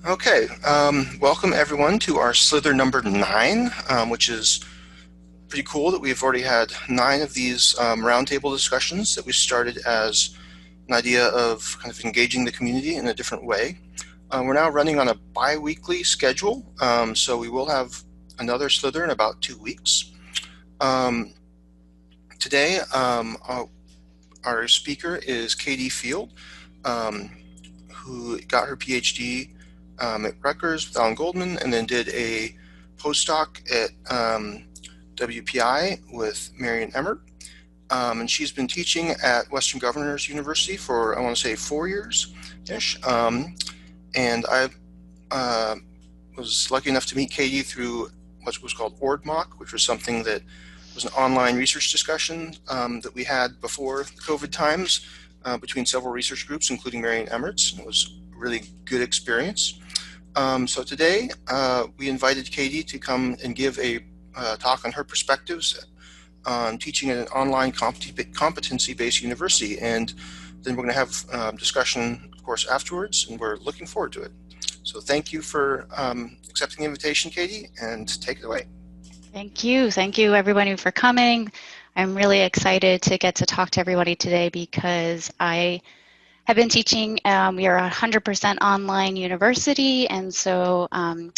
Okay, welcome everyone to our SLiTHER number 9, which is pretty cool that we've already had 9 of these roundtable discussions that we started as an idea of kind of engaging the community in a different way. We're now running on a bi-weekly schedule, so we will have another SLiTHER in about 2 weeks. Today, our speaker is Kathleen Field, who got her PhD at Rutgers with Alan Goldman, and then did a postdoc at WPI with Marion Emmert. And she's been teaching at Western Governors University for, I want to say, 4 years-ish. And I was lucky enough to meet Katie through what was called OrdMock, which was something that was an online research discussion that we had before COVID times between several research groups, including Marion Emmert's. It was a really good experience. So today we invited Katie to come and give a talk on her perspectives on teaching at an online competency-based university. And then we're going to have discussion, of course, afterwards, and we're looking forward to it. So thank you for accepting the invitation, Katie, and take it away. Thank you. Thank you, everybody, for coming. I'm really excited to get to talk to everybody today because I have been teaching. We are a 100% online university, and so I'm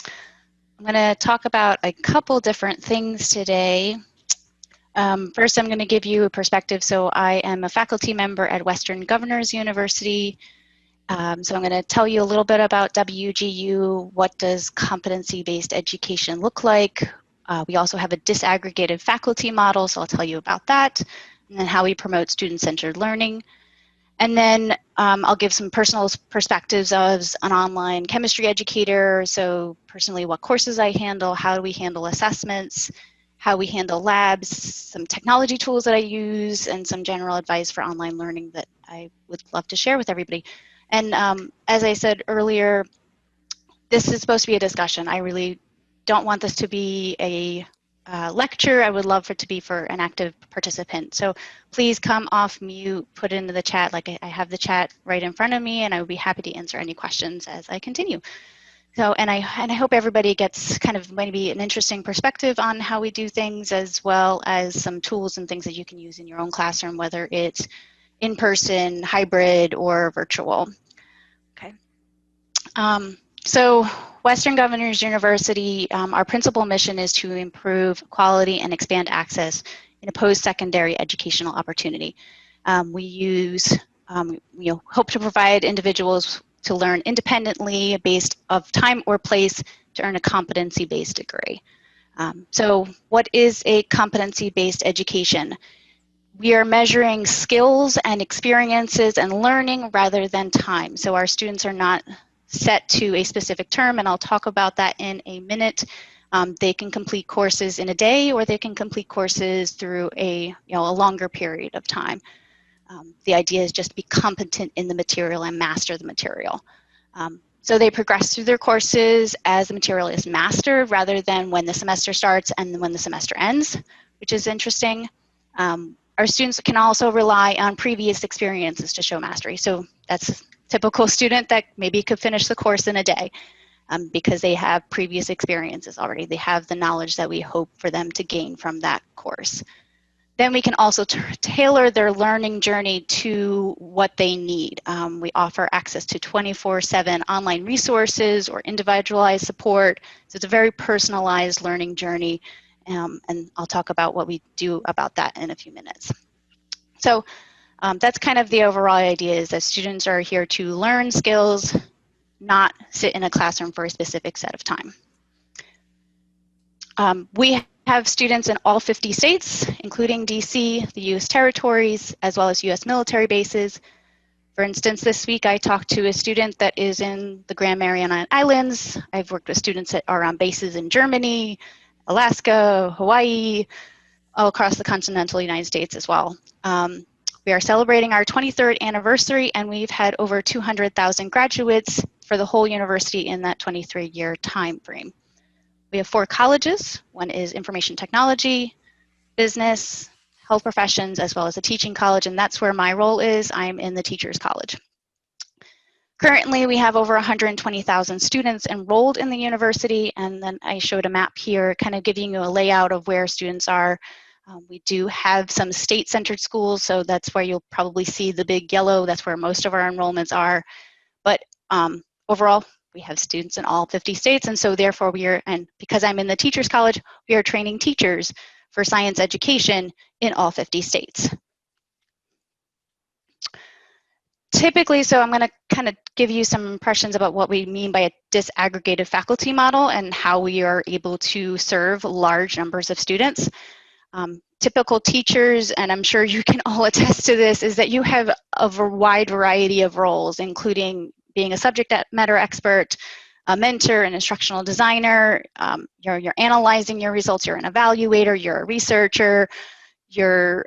going to talk about a couple different things today. First, I'm going to give you a perspective. So I am a faculty member at Western Governors University. So I'm going to tell you a little bit about WGU. What does competency-based education look like? We also have a disaggregated faculty model, so I'll tell you about that, and then how we promote student-centered learning. And then I'll give some personal perspectives as an online chemistry educator. So personally, what courses I handle, how do we handle assessments, how we handle labs, some technology tools that I use, and some general advice for online learning that I would love to share with everybody. And as I said earlier, this is supposed to be a discussion. I really don't want this to be a lecture. I would love for it to be for an active participant. So please come off mute, put it into the chat. Like I have the chat right in front of me, and I would be happy to answer any questions as I continue. So, and I hope everybody gets kind of maybe an interesting perspective on how we do things, as well as some tools and things that you can use in your own classroom, whether it's in person, hybrid, or virtual. Okay. So Western Governors University, our principal mission is to improve quality and expand access in a post-secondary educational opportunity. We hope to provide individuals to learn independently based of time or place to earn a competency-based degree. So what is a competency-based education? We are measuring skills and experiences and learning rather than time. So our students are not set to a specific term, and I'll talk about that in a minute. They can complete courses in a day, or they can complete courses through a longer period of time. The idea is just to be competent in the material and master the material. So they progress through their courses as the material is mastered, rather than when the semester starts and when the semester ends, which is interesting. Our students can also rely on previous experiences to show mastery. So that's typical student that maybe could finish the course in a day because they have previous experiences already. They have the knowledge that we hope for them to gain from that course. Then we can also tailor their learning journey to what they need. We offer access to 24/7 online resources or individualized support. So it's a very personalized learning journey. And I'll talk about what we do about that in a few minutes. So that's kind of the overall idea, is that students are here to learn skills, not sit in a classroom for a specific set of time. We have students in all 50 states, including DC, the US territories, as well as US military bases. For instance, this week I talked to a student that is in the Grand Mariana Islands. I've worked with students that are on bases in Germany, Alaska, Hawaii, all across the continental United States as well. We are celebrating our 23rd anniversary, and we've had over 200,000 graduates for the whole university in that 23-year time frame. We have 4 colleges. One is information technology, business, health professions, as well as a teaching college, and that's where my role is. I'm in the teachers college. Currently, we have over 120,000 students enrolled in the university, and then I showed a map here kind of giving you a layout of where students are. We do have some state-centered schools, so that's where you'll probably see the big yellow. That's where most of our enrollments are. But overall, we have students in all 50 states, and so therefore and because I'm in the Teachers College, we are training teachers for science education in all 50 states. Typically, so I'm going to kind of give you some impressions about what we mean by a disaggregated faculty model and how we are able to serve large numbers of students. Typical teachers, and I'm sure you can all attest to this, is that you have a wide variety of roles, including being a subject matter expert, a mentor, an instructional designer, you're analyzing your results, you're an evaluator, you're a researcher, you're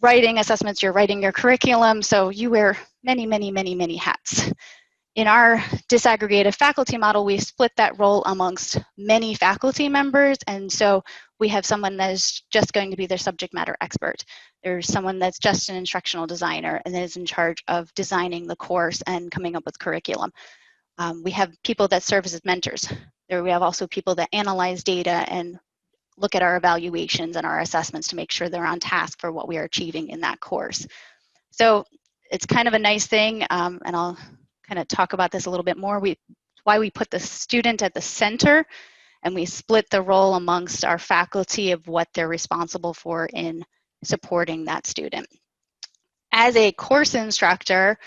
writing assessments, you're writing your curriculum, so you wear many, many, many, many hats. In our disaggregated faculty model, we split that role amongst many faculty members, and so we have someone that is just going to be their subject matter expert. There's someone that's just an instructional designer and is in charge of designing the course and coming up with curriculum. We have people that serve as mentors. We have also people that analyze data and look at our evaluations and our assessments to make sure they're on task for what we are achieving in that course. So it's kind of a nice thing, and I'll kind of talk about this a little bit more. Why we put the student at the center, and we split the role amongst our faculty of what they're responsible for in supporting that student. As a course instructor,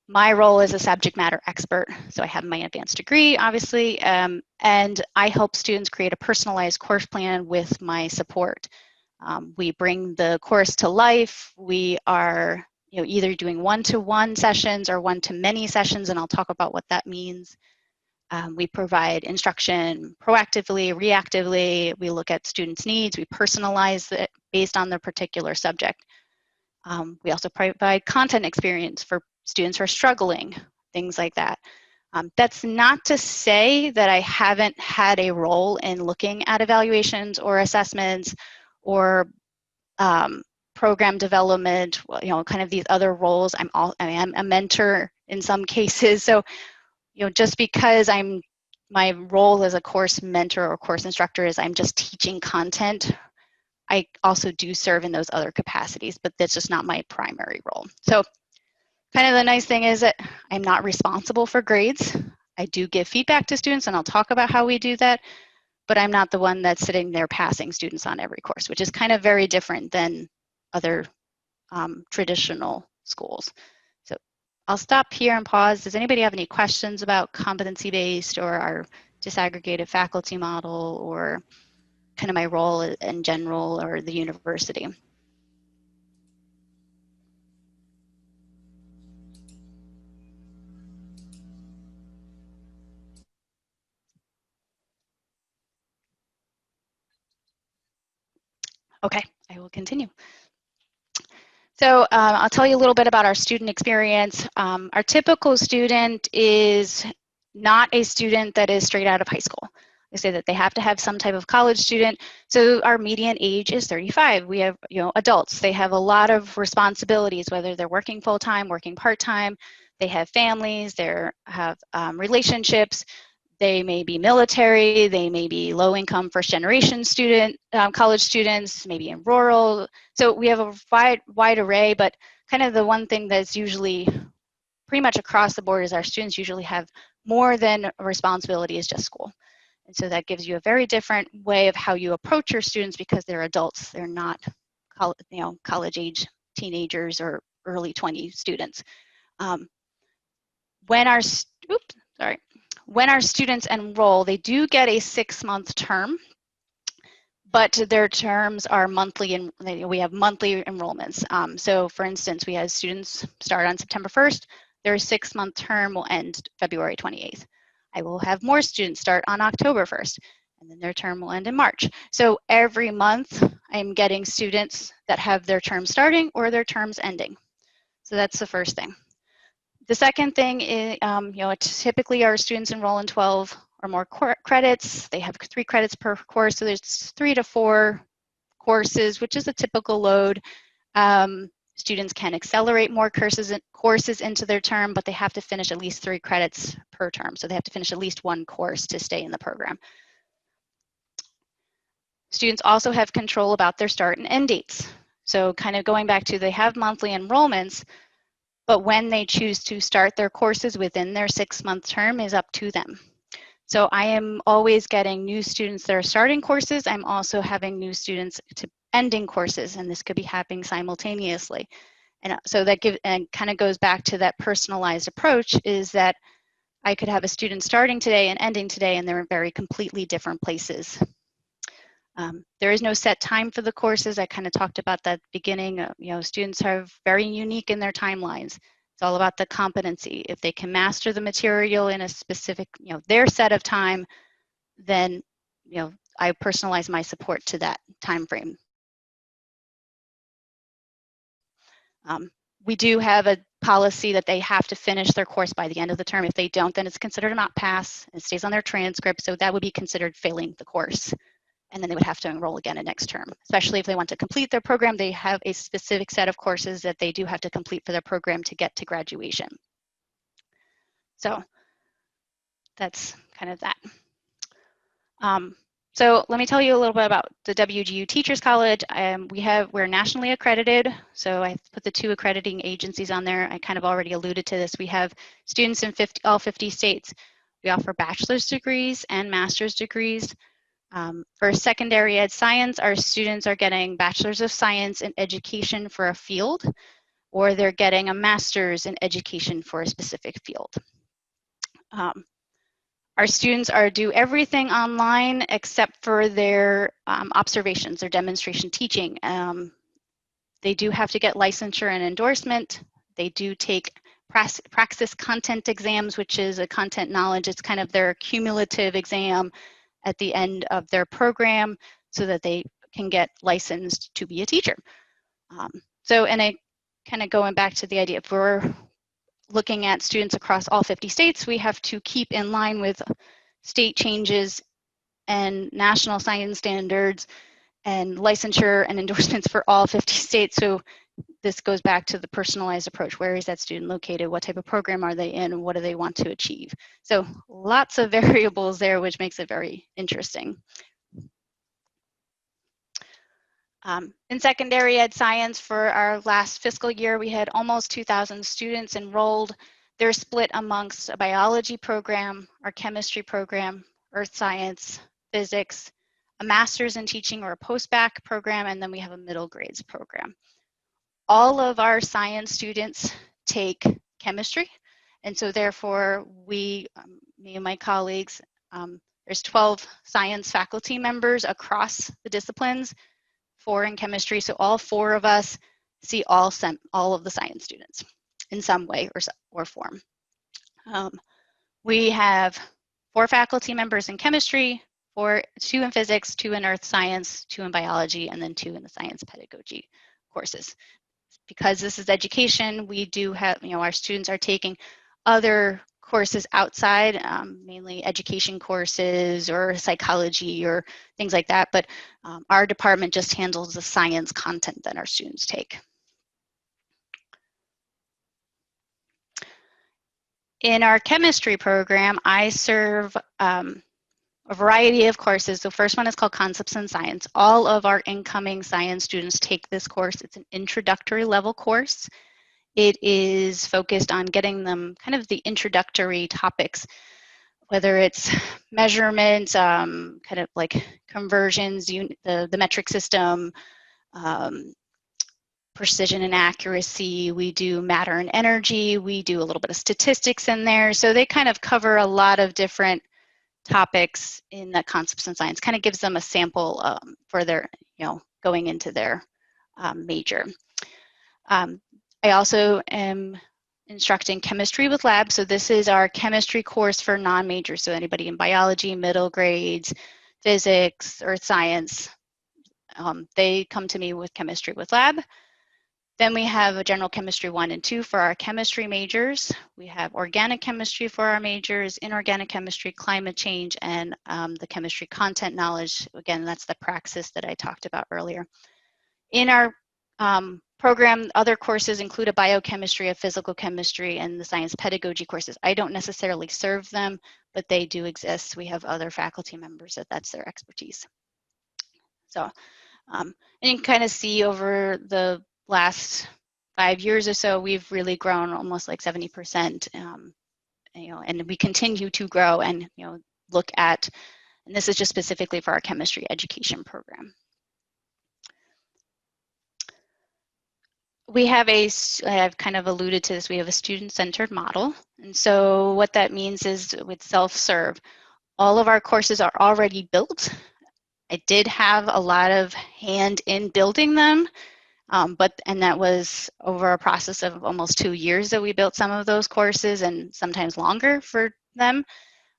my role is a subject matter expert. So I have my advanced degree, obviously, and I help students create a personalized course plan with my support. We bring the course to life. We are either doing one-to-one sessions or one-to-many sessions, and I'll talk about what that means. We provide instruction proactively, reactively. We look at students' needs. We personalize it based on their particular subject. We also provide content experience for students who are struggling, things like that. That's not to say that I haven't had a role in looking at evaluations or assessments or program development, kind of these other roles. I am a mentor in some cases. So, just because my role as a course mentor or course instructor is I'm just teaching content, I also do serve in those other capacities, but that's just not my primary role. So kind of the nice thing is that I'm not responsible for grades. I do give feedback to students, and I'll talk about how we do that, but I'm not the one that's sitting there passing students on every course, which is kind of very different than other traditional schools. So I'll stop here and pause. Does anybody have any questions about competency-based or our disaggregated faculty model or kind of my role in general or the university? Okay, I will continue. So I'll tell you a little bit about our student experience. Our typical student is not a student that is straight out of high school. They say that they have to have some type of college student. So our median age is 35. We have, adults. They have a lot of responsibilities, whether they're working full-time, working part-time. They have families. They have relationships. They may be military. They may be low-income first-generation student, college students, maybe in rural. So we have a wide array, but kind of the one thing that's usually pretty much across the board is our students usually have more than a responsibility is just school. And so that gives you a very different way of how you approach your students because they're adults. They're not college age teenagers or early 20 students. When our students enroll, they do get a 6-month term, but their terms are monthly, and we have monthly enrollments. So for instance, we have students start on September 1st, their 6-month term will end February 28th. I will have more students start on October 1st, and then their term will end in March. So every month, I'm getting students that have their term starting or their terms ending. So that's the first thing. The second thing is, typically our students enroll in 12 or more credits. They have 3 credits per course, so there's 3 to 4 courses, which is a typical load. Students can accelerate more courses into their term, but they have to finish at least 3 credits per term. So they have to finish at least 1 course to stay in the program. Students also have control about their start and end dates. So kind of going back to, they have monthly enrollments, but when they choose to start their courses within their 6-month term is up to them. So I am always getting new students that are starting courses. I'm also having new students to ending courses, and this could be happening simultaneously. And so that kind of goes back to that personalized approach, is that I could have a student starting today and ending today, and they're in very completely different places. There is no set time for the courses. I kind of talked about that at the beginning. Students are very unique in their timelines. It's all about the competency. If they can master the material in a specific, their set of time, then, I personalize my support to that time frame. We do have a policy that they have to finish their course by the end of the term. If they don't, then it's considered a not pass. It stays on their transcript, so that would be considered failing the course. And then they would have to enroll again in next term. Especially if they want to complete their program, they have a specific set of courses that they do have to complete for their program to get to graduation. So that's kind of that. So let me tell you a little bit about the WGU Teachers College. We're nationally accredited, so I put the 2 accrediting agencies on there. I kind of already alluded to this. We have students in all 50 states. We offer bachelor's degrees and master's degrees. For secondary ed science, our students are getting bachelor's of science in education for a field, or they're getting a master's in education for a specific field. Our students do everything online except for their observations, their demonstration teaching. They do have to get licensure and endorsement. They do take praxis content exams, which is a content knowledge. It's kind of their cumulative exam at the end of their program so that they can get licensed to be a teacher. And I kind of going back to the idea, if we're looking at students across all 50 states, we have to keep in line with state changes and national science standards and licensure and endorsements for all 50 states. So this goes back to the personalized approach. Where is that student located? What type of program are they in? What do they want to achieve? So lots of variables there, which makes it very interesting. In secondary ed science, for our last fiscal year, we had almost 2,000 students enrolled. They're split amongst a biology program, our chemistry program, earth science, physics, a master's in teaching or a post-bac program, and then we have a middle grades program. All of our science students take chemistry, and so therefore me and my colleagues, there's 12 science faculty members across the disciplines, 4 in chemistry, so all 4 of us see all of the science students in some way or form. We have 4 faculty members in chemistry, 2 in physics, 2 in earth science, 2 in biology, and then 2 in the science pedagogy courses. Because this is education, we do have, our students are taking other courses outside, mainly education courses or psychology or things like that, but our department just handles the science content that our students take. In our chemistry program, I serve a variety of courses. The first one is called Concepts in Science. All of our incoming science students take this course. It's an introductory level course. It is focused on getting them kind of the introductory topics, whether it's measurements, kind of like conversions, the metric system, precision and accuracy. We do matter and energy. We do a little bit of statistics in there. So they kind of cover a lot of different topics in the Concepts in Science. Kind of gives them a sample for their, going into their major. I also am instructing chemistry with lab. So this is our chemistry course for non-majors. So anybody in biology, middle grades, physics, earth science, they come to me with chemistry with lab. Then we have a general chemistry 1 and 2 for our chemistry majors. We have organic chemistry for our majors, inorganic chemistry, climate change, and the chemistry content knowledge. Again, that's the praxis that I talked about earlier. In our program, other courses include a biochemistry, a physical chemistry, and the science pedagogy courses. I don't necessarily serve them, but they do exist. We have other faculty members that's their expertise. So, and you can kind of see over the last 5 years or so, we've really grown almost like 70%, and we continue to grow and, look at, and this is just specifically for our chemistry education program. We have I've kind of alluded to this, we have a student-centered model. And so what that means is with self-serve, all of our courses are already built. I did have a lot of hand in building them, and that was over a process of almost 2 years that we built some of those courses and sometimes longer for them.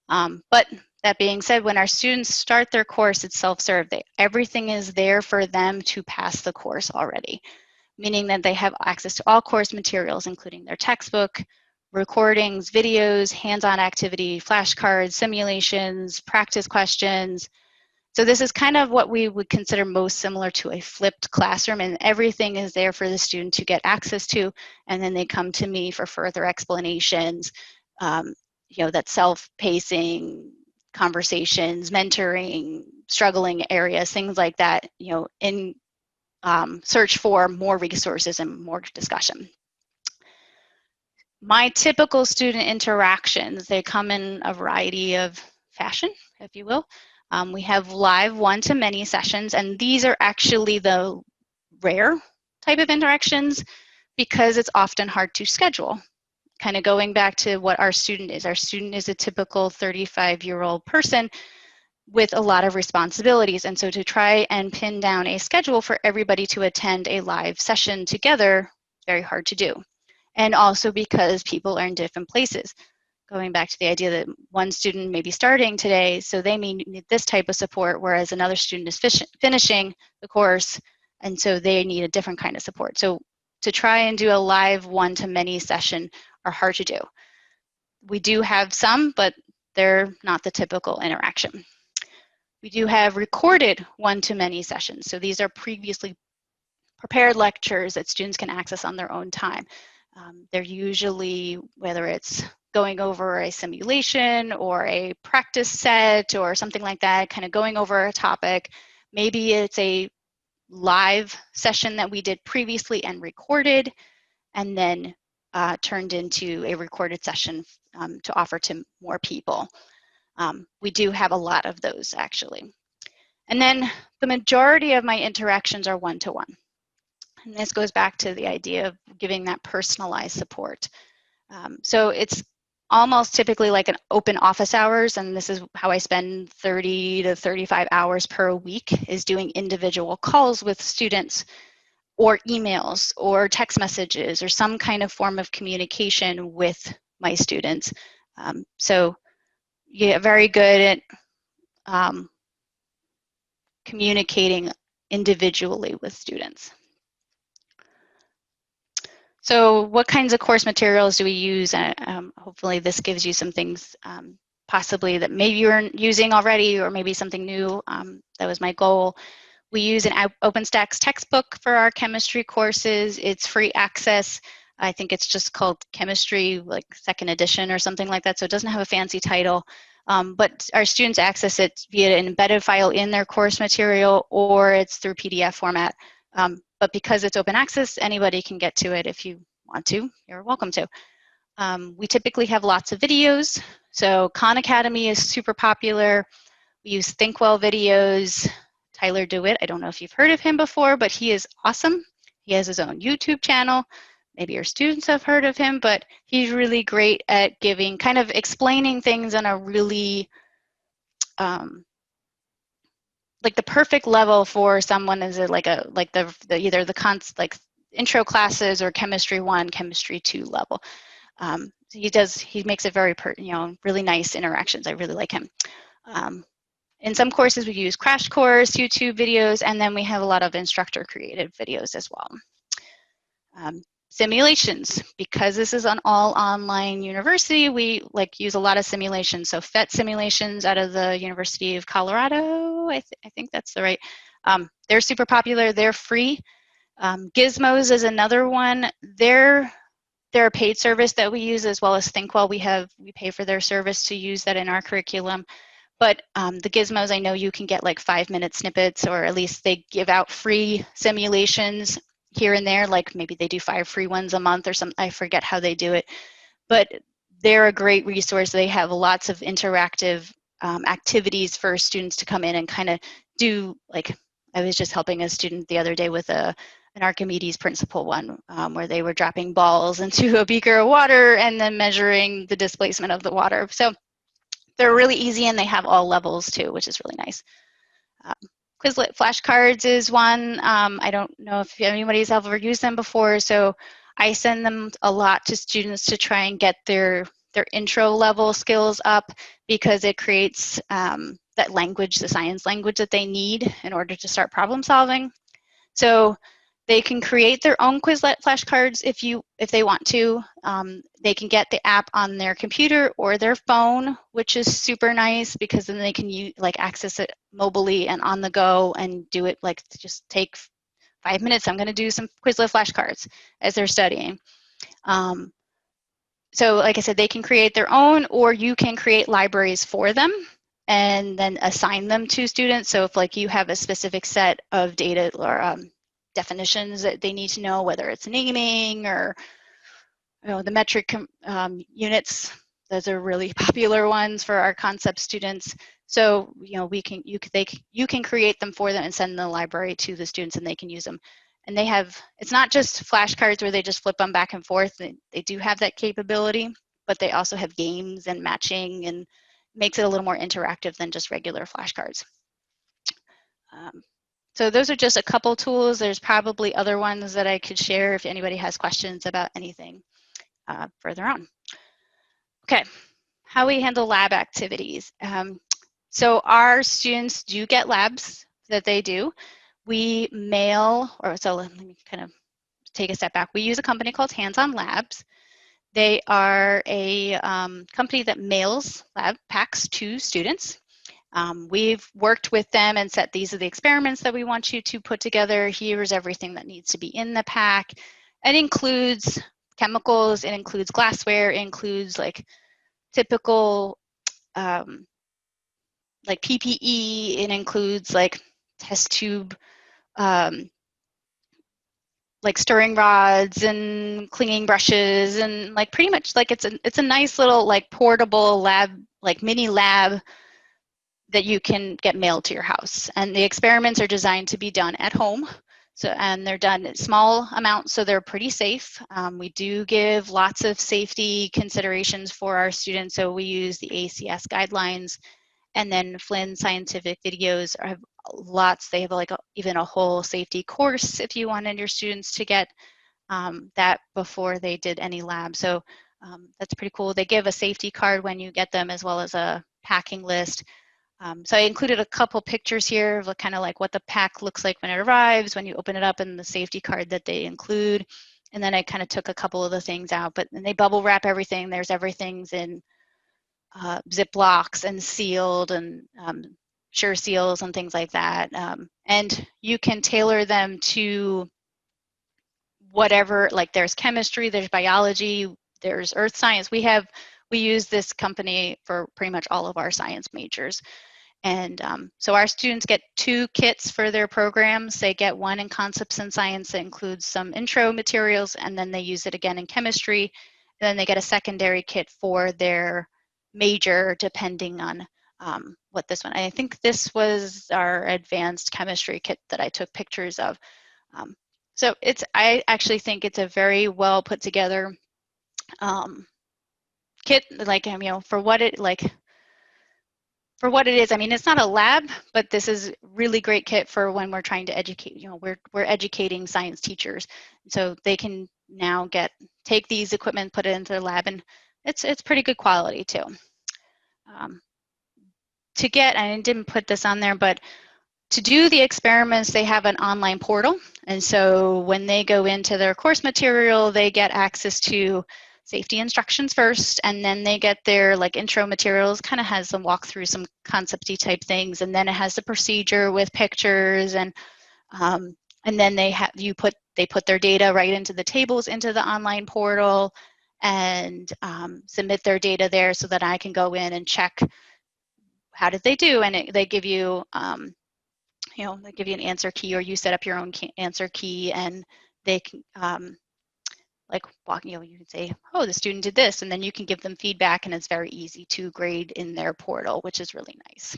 But that being said, when our students start their course, it's self-serve. Everything is there for them to pass the course already, meaning that they have access to all course materials, including their textbook, recordings, videos, hands-on activity, flashcards, simulations, practice questions. So this is kind of what we would consider most similar to a flipped classroom, and everything is there for the student to get access to, and then they come to me for further explanations, that self-pacing, conversations, mentoring, struggling areas, things like that, in search for more resources and more discussion. My typical student interactions, they come in a variety of fashion, if you will. We have live one-to-many sessions, and these are actually the rare type of interactions because it's often hard to schedule. Kind of going back to what our student is. Our student is a typical 35-year-old person with a lot of responsibilities. And so to try and pin down a schedule for everybody to attend a live session together, very hard to do. And also because people are in different places. Going back to the idea that one student may be starting today, so they may need this type of support, whereas another student is finishing the course, and so they need a different kind of support. So to try and do a live one-to-many session are hard to do. We do have some, but they're not the typical interaction. We do have recorded one-to-many sessions. So these are previously prepared lectures that students can access on their own time. They're usually, whether it's going over a simulation or a practice set or something like that, kind of going over a topic. Maybe it's a live session that we did previously and recorded, and then turned into a recorded session to offer to more people. We do have a lot of those, actually. And then the majority of my interactions are one-to-one. And this goes back to the idea of giving that personalized support. So it's almost typically like an open office hours, and this is how I spend 30 to 35 hours per week, is doing individual calls with students or emails or text messages or some kind of form of communication with my students. So yeah, very good at communicating individually with students. So what kinds of course materials do we use? Hopefully this gives you some things possibly that maybe you're using already, or maybe something new. That was my goal. We use an OpenStax textbook for our chemistry courses. It's free access. I think it's just called Chemistry, like second edition or something like that. So it doesn't have a fancy title. But our students access it via an embedded file in their course material, or it's through PDF format. But because it's open access, anybody can get to it. If you want to, you're welcome to. We typically have lots of videos. So Khan Academy is super popular. We use ThinkWell videos. Tyler DeWitt, I don't know if you've heard of him before, but he is awesome. He has his own YouTube channel. Maybe your students have heard of him, but he's really great at giving, kind of explaining things on a really, like the perfect level for someone is it like either the intro classes or chemistry 1, chemistry 2 level. He makes it very really nice interactions. I really like him. In some courses we use Crash Course, YouTube videos, and then we have a lot of instructor created videos as well. Simulations, because this is an all online university, we use a lot of simulations. So PhET simulations out of the University of Colorado, I think that's the right. They're super popular, they're free. Gizmos is another one. They're a paid service that we use, as well as ThinkWell. We pay for their service to use that in our curriculum. But the Gizmos, I know you can get like 5-minute snippets, or at least they give out free simulations here and there. Like maybe they do 5 free ones a month or something. I forget how they do it. But they're a great resource. They have lots of interactive activities for students to come in and kind of do, like, I was just helping a student the other day with an Archimedes principle one, where they were dropping balls into a beaker of water and then measuring the displacement of the water. So they're really easy, and they have all levels too, which is really nice. Quizlet flashcards is one. I don't know if anybody's ever used them before, so I send them a lot to students to try and get their intro level skills up, because it creates that language, the science language that they need in order to start problem solving. So they can create their own Quizlet flashcards if they want to. They can get the app on their computer or their phone, which is super nice, because then they can access it mobilely and on the go and do it, like, just take 5 minutes. I'm going to do some Quizlet flashcards as they're studying. So like I said, they can create their own, or you can create libraries for them and then assign them to students. So if like you have a specific set of data or definitions that they need to know, whether it's naming or the metric units, those are really popular ones for our concept students. So you can create them for them and send the library to the students, and they can use them. And they have, it's not just flashcards where they just flip them back and forth. They do have that capability, but they also have games and matching, and makes it a little more interactive than just regular flashcards. So those are just a couple tools. There's probably other ones that I could share if anybody has questions about anything further on. Okay, how we handle lab activities. So our students do get labs that they do. We mail, or so let me kind of take a step back. We use a company called Hands-On Labs. They are a company that mails lab packs to students. We've worked with them and said, these are the experiments that we want you to put together. Here's everything that needs to be in the pack. It includes chemicals, it includes glassware, it includes like typical like PPE, it includes like test tube, like stirring rods and cleaning brushes, and like pretty much like it's a nice little like portable lab, like mini lab that you can get mailed to your house. And the experiments are designed to be done at home. So, and they're done in small amounts, so they're pretty safe. We do give lots of safety considerations for our students. So we use the ACS guidelines, and then Flynn Scientific Videos have lots. They have like even a whole safety course if you wanted your students to get that before they did any lab. So that's pretty cool. They give a safety card when you get them, as well as a packing list. So I included a couple pictures here of kind of like what the pack looks like when it arrives, when you open it up, and the safety card that they include. And then I kind of took a couple of the things out, but then they bubble wrap everything. There's everything's in Ziplocs and sealed, and sure seals and things like that. And you can tailor them to whatever, like there's chemistry, there's biology, there's earth science. We use this company for pretty much all of our science majors. And so our students get 2 kits for their programs. They get one in concepts in science that includes some intro materials, and then they use it again in chemistry. And then they get a secondary kit for their major, depending on what this one. I think this was our advanced chemistry kit that I took pictures of. So I actually think it's a very well put together kit, like, for what it is. I mean, it's not a lab, but this is really great kit for when we're trying to educate, we're educating science teachers. So they can now take these equipment, put it into their lab, and it's pretty good quality too. I didn't put this on there, but to do the experiments, they have an online portal. And so when they go into their course material, they get access to safety instructions first, and then they get their like intro materials, kind of has them walk through some concept-y type things, and then it has the procedure with pictures, and then you put they put their data right into the tables, into the online portal, and submit their data there so that I can go in and check how did they do, and they give you, they give you an answer key, or you set up your own answer key, and they can, you can say, oh, the student did this, and then you can give them feedback, and it's very easy to grade in their portal, which is really nice.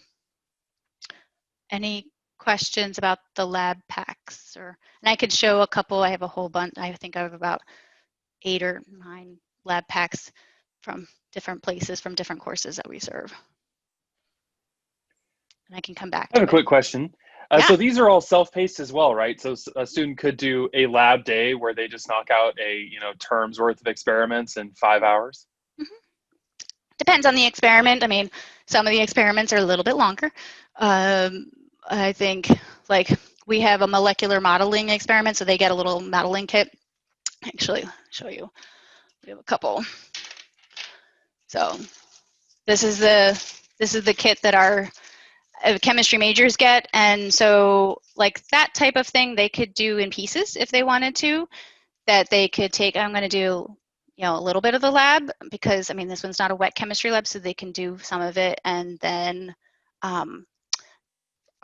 Any questions about the lab packs? And I could show a couple. I have a whole bunch. I think I have about 8 or 9 lab packs from different places, from different courses that we serve. And I can come back to I have a quick question. Yeah. So these are all self-paced as well, right? So a student could do a lab day where they just knock out a term's worth of experiments in 5 hours. Mm-hmm. Depends on the experiment. I mean, some of the experiments are a little bit longer. I think, like, we have a molecular modeling experiment, so they get a little modeling kit. Actually, I'll show you. We have a couple. So this is the kit that our chemistry majors get, and so like that type of thing they could do in pieces if they wanted to. That they could take. I'm going to do a little bit of the lab, because I mean this one's not a wet chemistry lab, so they can do some of it, and then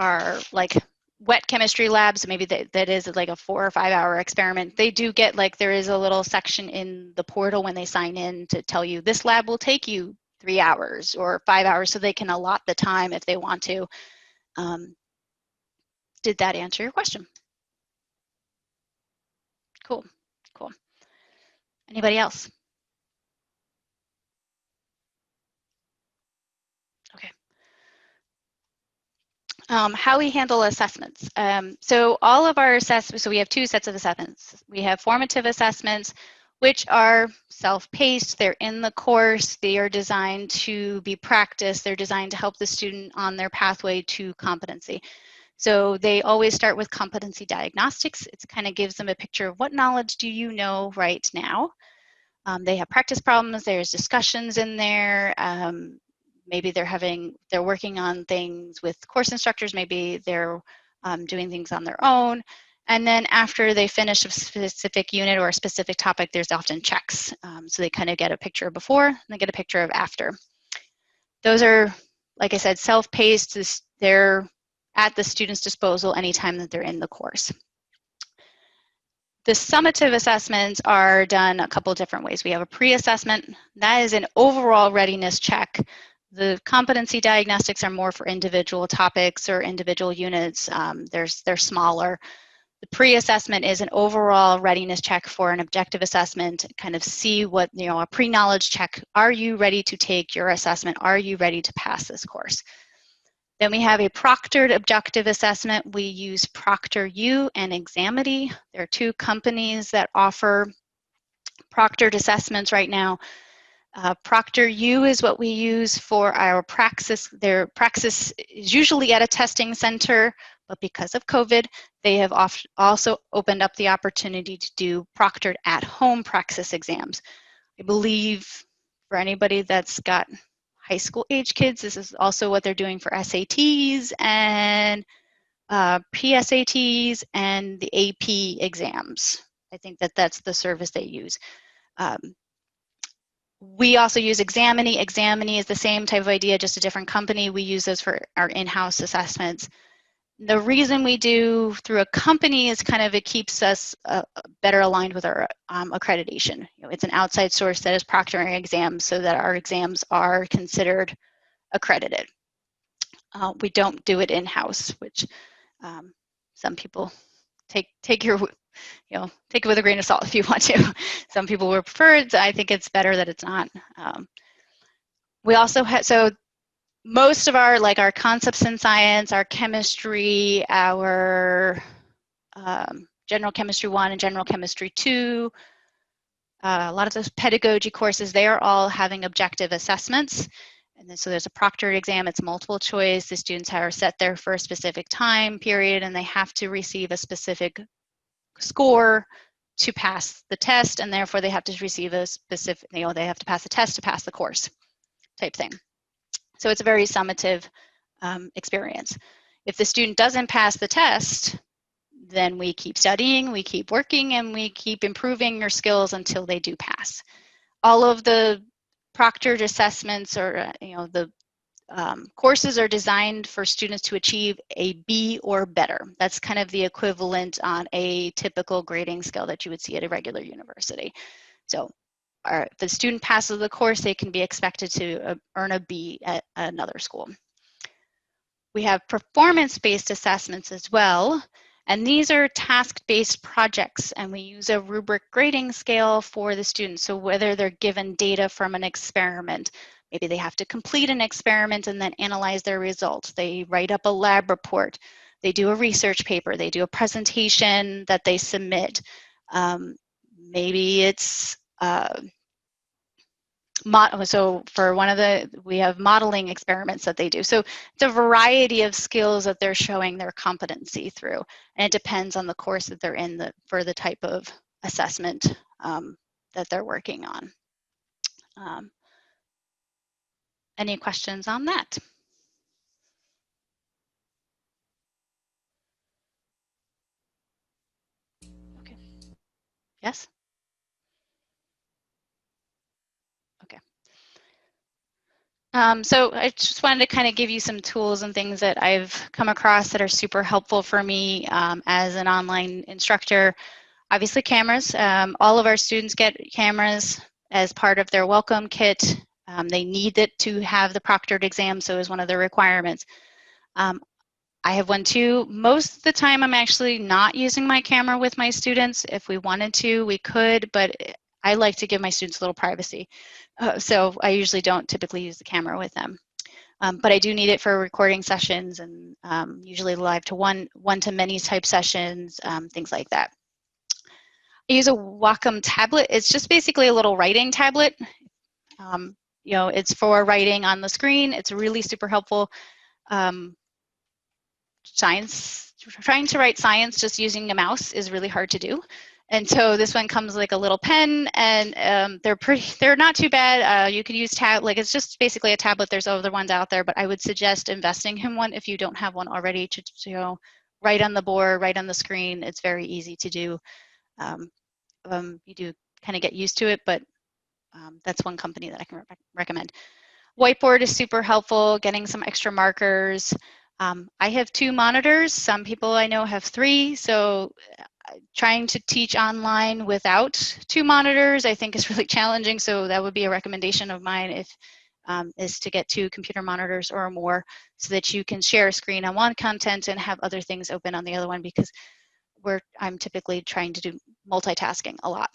our like wet chemistry labs, maybe that is like a 4 or 5 hour experiment. They do get, like, there is a little section in the portal when they sign in to tell you this lab will take you 3 hours or 5 hours, so they can allot the time if they want to. Did that answer your question? Cool. Anybody else? Okay. How we handle assessments. So all of our assessments, so we have 2 sets of assessments. We have formative assessments, which are self-paced. They're in the course. They are designed to be practiced. They're designed to help the student on their pathway to competency. So they always start with competency diagnostics. It kind of gives them a picture of what knowledge do you know right now. They have practice problems. There's discussions in there. Maybe they're working on things with course instructors. Maybe they're doing things on their own. And then after they finish a specific unit or a specific topic, there's often checks. So they kind of get a picture of before and they get a picture of after. Those are, like I said, self-paced. They're at the student's disposal anytime that they're in the course. The summative assessments are done a couple different ways. We have a pre-assessment. That is an overall readiness check. The competency diagnostics are more for individual topics or individual units. They're smaller. The pre-assessment is an overall readiness check for an objective assessment, kind of see what, a pre-knowledge check. Are you ready to take your assessment? Are you ready to pass this course? Then we have a proctored objective assessment. We use ProctorU and Examity. There are 2 companies that offer proctored assessments right now. ProctorU is what we use for our praxis. Their praxis is usually at a testing center, but because of COVID, they have also opened up the opportunity to do proctored at-home praxis exams. I believe for anybody that's got high school age kids, this is also what they're doing for SATs and PSATs and the AP exams. I think that's the service they use. We also use Examity. Examity is the same type of idea, just a different company. We use those for our in-house assessments. The reason we do through a company is kind of it keeps us better aligned with our accreditation. It's an outside source that is proctoring exams so that our exams are considered accredited. We don't do it in-house, which some people take it with a grain of salt if you want to. Some people would prefer it. I think it's better that it's not. We also have, so most of our concepts in science, our chemistry, our general chemistry 1 and general chemistry 2, a lot of those pedagogy courses, they are all having objective assessments. And then, so there's a proctored exam, it's multiple choice. The students are set there for a specific time period and they have to receive a specific score to pass the test, and therefore they have to receive a specific, they have to pass the test to pass the course type thing. So it's a very summative experience. If the student doesn't pass the test, then we keep studying, we keep working, and we keep improving your skills until they do pass. All of the proctored assessments or the courses are designed for students to achieve a B or better. That's kind of the equivalent on a typical grading scale that you would see at a regular university. So if the student passes the course, they can be expected to earn a B at another school. We have performance-based assessments as well, and these are task-based projects, and we use a rubric grading scale for the students. So whether they're given data from an experiment, maybe they have to complete an experiment and then analyze their results. They write up a lab report. They do a research paper. They do a presentation that they submit. Maybe it's so for one of we have modeling experiments that they do. So it's a variety of skills that they're showing their competency through. And it depends on the course that they're in for the type of assessment that they're working on. Any questions on that? Okay. Yes? Okay. So I just wanted to kind of give you some tools and things that I've come across that are super helpful for me as an online instructor. Obviously cameras. All of our students get cameras as part of their welcome kit. They need it to have the proctored exam, so is one of the requirements. I have one too. Most of the time I'm actually not using my camera with my students. If we wanted to, we could, but I like to give my students a little privacy. So I usually don't typically use the camera with them. But I do need it for recording sessions and usually live to one-to-many type sessions, things like that. I use a Wacom tablet. It's just basically a little writing tablet. It's for writing on the screen. It's really super helpful. Trying to write science just using a mouse is really hard to do. And so this one comes like a little pen, and they're not too bad. You could use it's just basically a tablet. There's other ones out there, but I would suggest investing in one if you don't have one already to write on the board, write on the screen. It's very easy to do. You do kind of get used to it, but that's one company that I can recommend. Whiteboard is super helpful, getting some extra markers. I have 2 monitors. Some people I know have 3, so trying to teach online without 2 monitors I think is really challenging, so that would be a recommendation of mine is to get 2 computer monitors or more so that you can share a screen on one content and have other things open on the other one, because I'm typically trying to do multitasking a lot.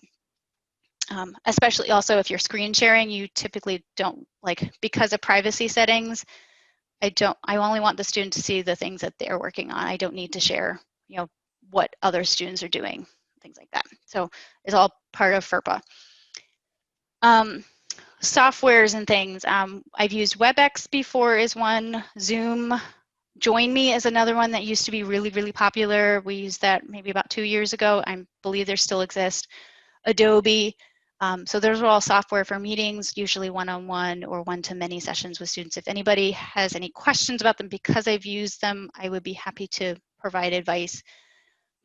Especially also if you're screen sharing, you typically don't, because of privacy settings, I only want the student to see the things that they're working on. I don't need to share, what other students are doing, things like that. So it's all part of FERPA. Softwares and things. I've used WebEx before is one. Zoom. Join Me is another one that used to be really, really popular. We used that maybe about 2 years ago. I believe they still exist. Adobe. So those are all software for meetings, usually one-on-one or one-to-many sessions with students. If anybody has any questions about them because I've used them, I would be happy to provide advice.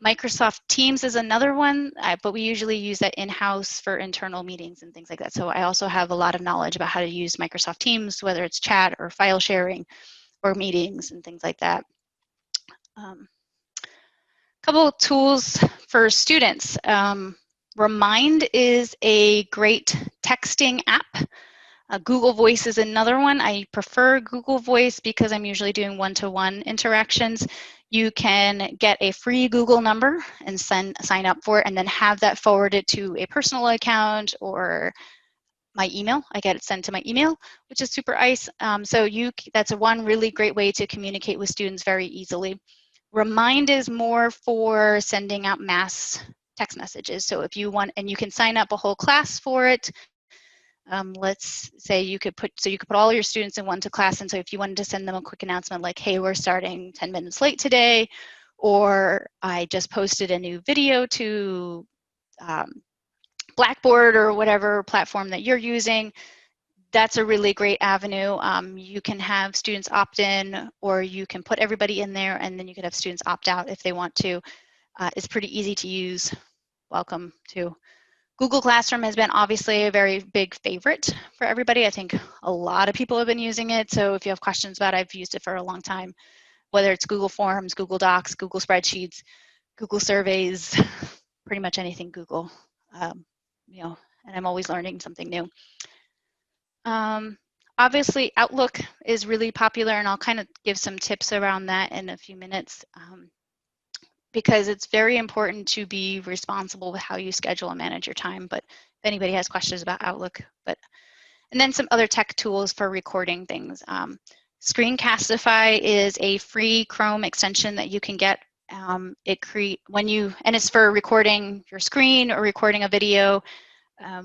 Microsoft Teams is another one, but we usually use that in-house for internal meetings and things like that. So I also have a lot of knowledge about how to use Microsoft Teams, whether it's chat or file sharing or meetings and things like that. Couple of tools for students. Remind is a great texting app. Google Voice is another one. I prefer Google Voice because I'm usually doing one-to-one interactions. You can get a free Google number and sign up for it, and then have that forwarded to a personal account or my email. I get it sent to my email, which is super nice. So that's one really great way to communicate with students very easily. Remind is more for sending out mass text messages. So if you want, and you can sign up a whole class for it. Let's say you could put all your students in one class, and so if you wanted to send them a quick announcement like, hey, we're starting 10 minutes late today, or I just posted a new video to Blackboard or whatever platform that you're using, that's a really great avenue. You can have students opt in, or you can put everybody in there, and then you could have students opt out if they want to. It's pretty easy to use. Welcome to. Google Classroom has been obviously a very big favorite for everybody. I think a lot of people have been using it. So if you have questions about it, I've used it for a long time, whether it's Google Forms, Google Docs, Google Spreadsheets, Google Surveys, pretty much anything Google, you know, and I'm always learning something new. Obviously, Outlook is really popular, and I'll kind of give some tips around that in a few minutes, because it's very important to be responsible with how you schedule and manage your time. But if anybody has questions about Outlook, and then some other tech tools for recording things. Screencastify is a free Chrome extension that you can get. And it's for recording your screen or recording a video.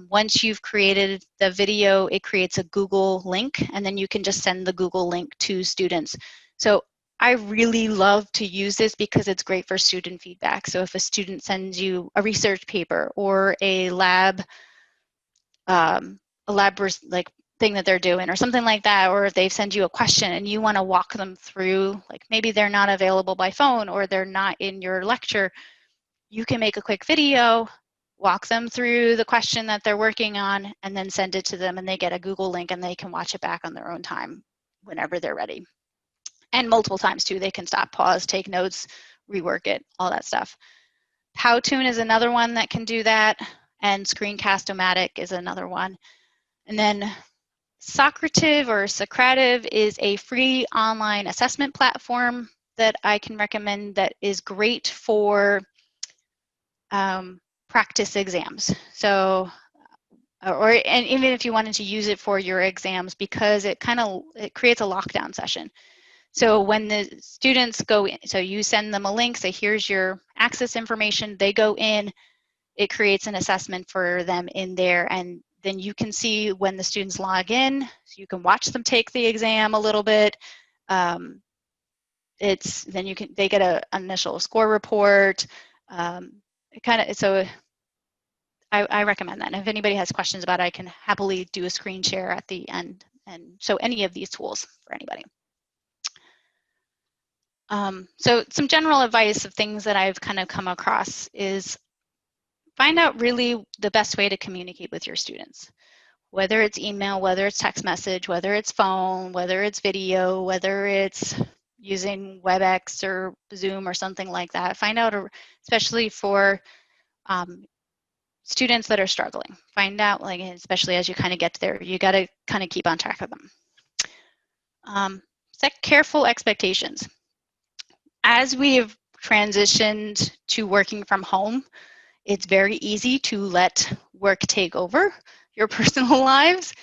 Once you've created the video, it creates a Google link, and then you can just send the Google link to students. So I really love to use this because it's great for student feedback. So if a student sends you a research paper or a lab like thing that they're doing or something like that, or if they send you a question and you want to walk them through, like maybe they're not available by phone or they're not in your lecture, you can make a quick video, walk them through the question that they're working on, and then send it to them, and they get a Google link and they can watch it back on their own time whenever they're ready. And multiple times too. They can stop, pause, take notes, rework it, all that stuff. Powtoon is another one that can do that, and Screencast-O-Matic is another one. And then Socrative or Socrative is a free online assessment platform that I can recommend that is great for practice exams. So, and even if you wanted to use it for your exams, because it creates a lockdown session. So when the students go in, so you send them a link, say here's your access information, they go in, it creates an assessment for them in there, and then you can see when the students log in, so you can watch them take the exam a little bit. Then they get an initial score report. I recommend that. And if anybody has questions about it, I can happily do a screen share at the end and show any of these tools for anybody. So some general advice of things that I've kind of come across is find out really the best way to communicate with your students, whether it's email, whether it's text message, whether it's phone, whether it's video, whether it's using WebEx or Zoom or something like that. Find out, especially for students that are struggling, find out, like, especially as you kind of get there, you got to kind of keep on track of them. Set careful expectations. As we have transitioned to working from home, it's very easy to let work take over your personal lives.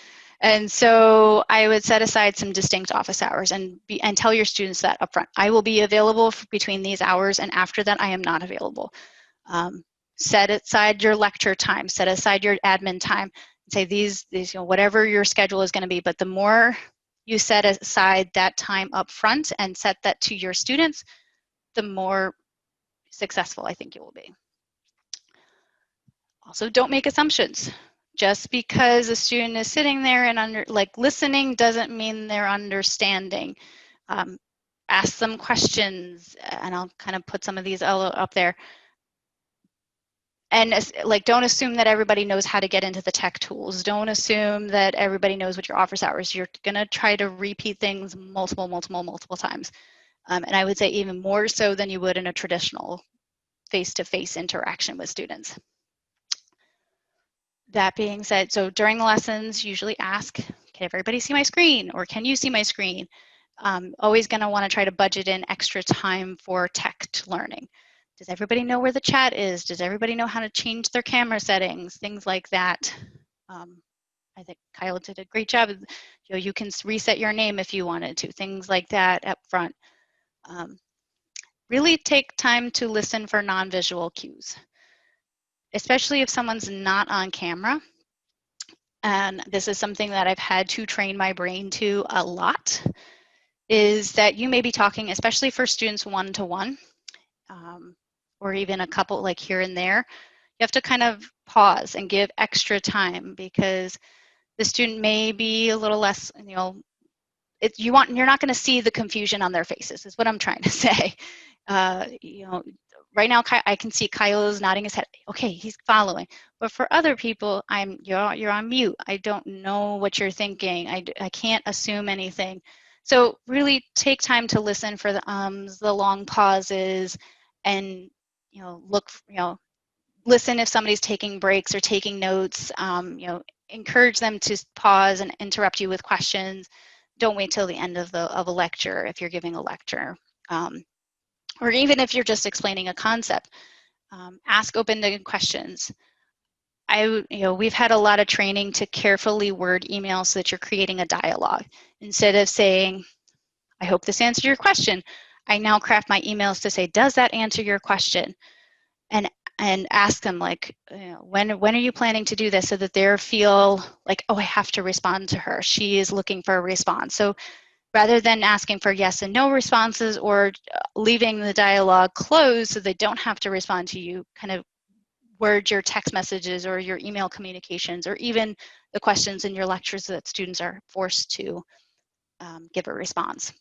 And so I would set aside some distinct office hours and tell your students that upfront. I will be available between these hours, and after that I am not available. Set aside your lecture time, set aside your admin time, and say these whatever your schedule is going to be, but the more you set aside that time up front and set that to your students, the more successful I think you will be. Also, don't make assumptions. Just because a student is sitting there and listening doesn't mean they're understanding. Ask them questions, and I'll kind of put some of these up there. And don't assume that everybody knows how to get into the tech tools. Don't assume that everybody knows what your office hours. You're gonna try to repeat things multiple times. And I would say even more so than you would in a traditional face-to-face interaction with students. That being said, so during the lessons, usually ask, can everybody see my screen? Or can you see my screen? Always gonna wanna try to budget in extra time for tech learning. Does everybody know where the chat is? Does everybody know how to change their camera settings? Things like that. I think Kyle did a great job. You can reset your name if you wanted to, things like that up front. Really take time to listen for non-visual cues, especially if someone's not on camera. And this is something that I've had to train my brain to a lot, is that you may be talking, especially for students one-to-one, or even a couple like here and there. You have to kind of pause and give extra time, because the student may be a little less, you're not going to see the confusion on their faces, is what I'm trying to say. right now I can see Kyle is nodding his head. Okay, he's following. But for other people, you're on mute. I don't know what you're thinking. I can't assume anything. So really take time to listen for the ums, the long pauses, and look, listen if somebody's taking breaks or taking notes. Encourage them to pause and interrupt you with questions. Don't wait till the end of a lecture if you're giving a lecture. Or even if you're just explaining a concept, ask open-ended questions. We've had a lot of training to carefully word emails so that you're creating a dialogue. Instead of saying, I hope this answered your question, I now craft my emails to say, does that answer your question? And ask them, like, when are you planning to do this, so that they feel like, oh, I have to respond to her. She is looking for a response. So rather than asking for yes and no responses or leaving the dialogue closed so they don't have to respond to you, kind of word your text messages or your email communications, or even the questions in your lectures so that students are forced to give a response.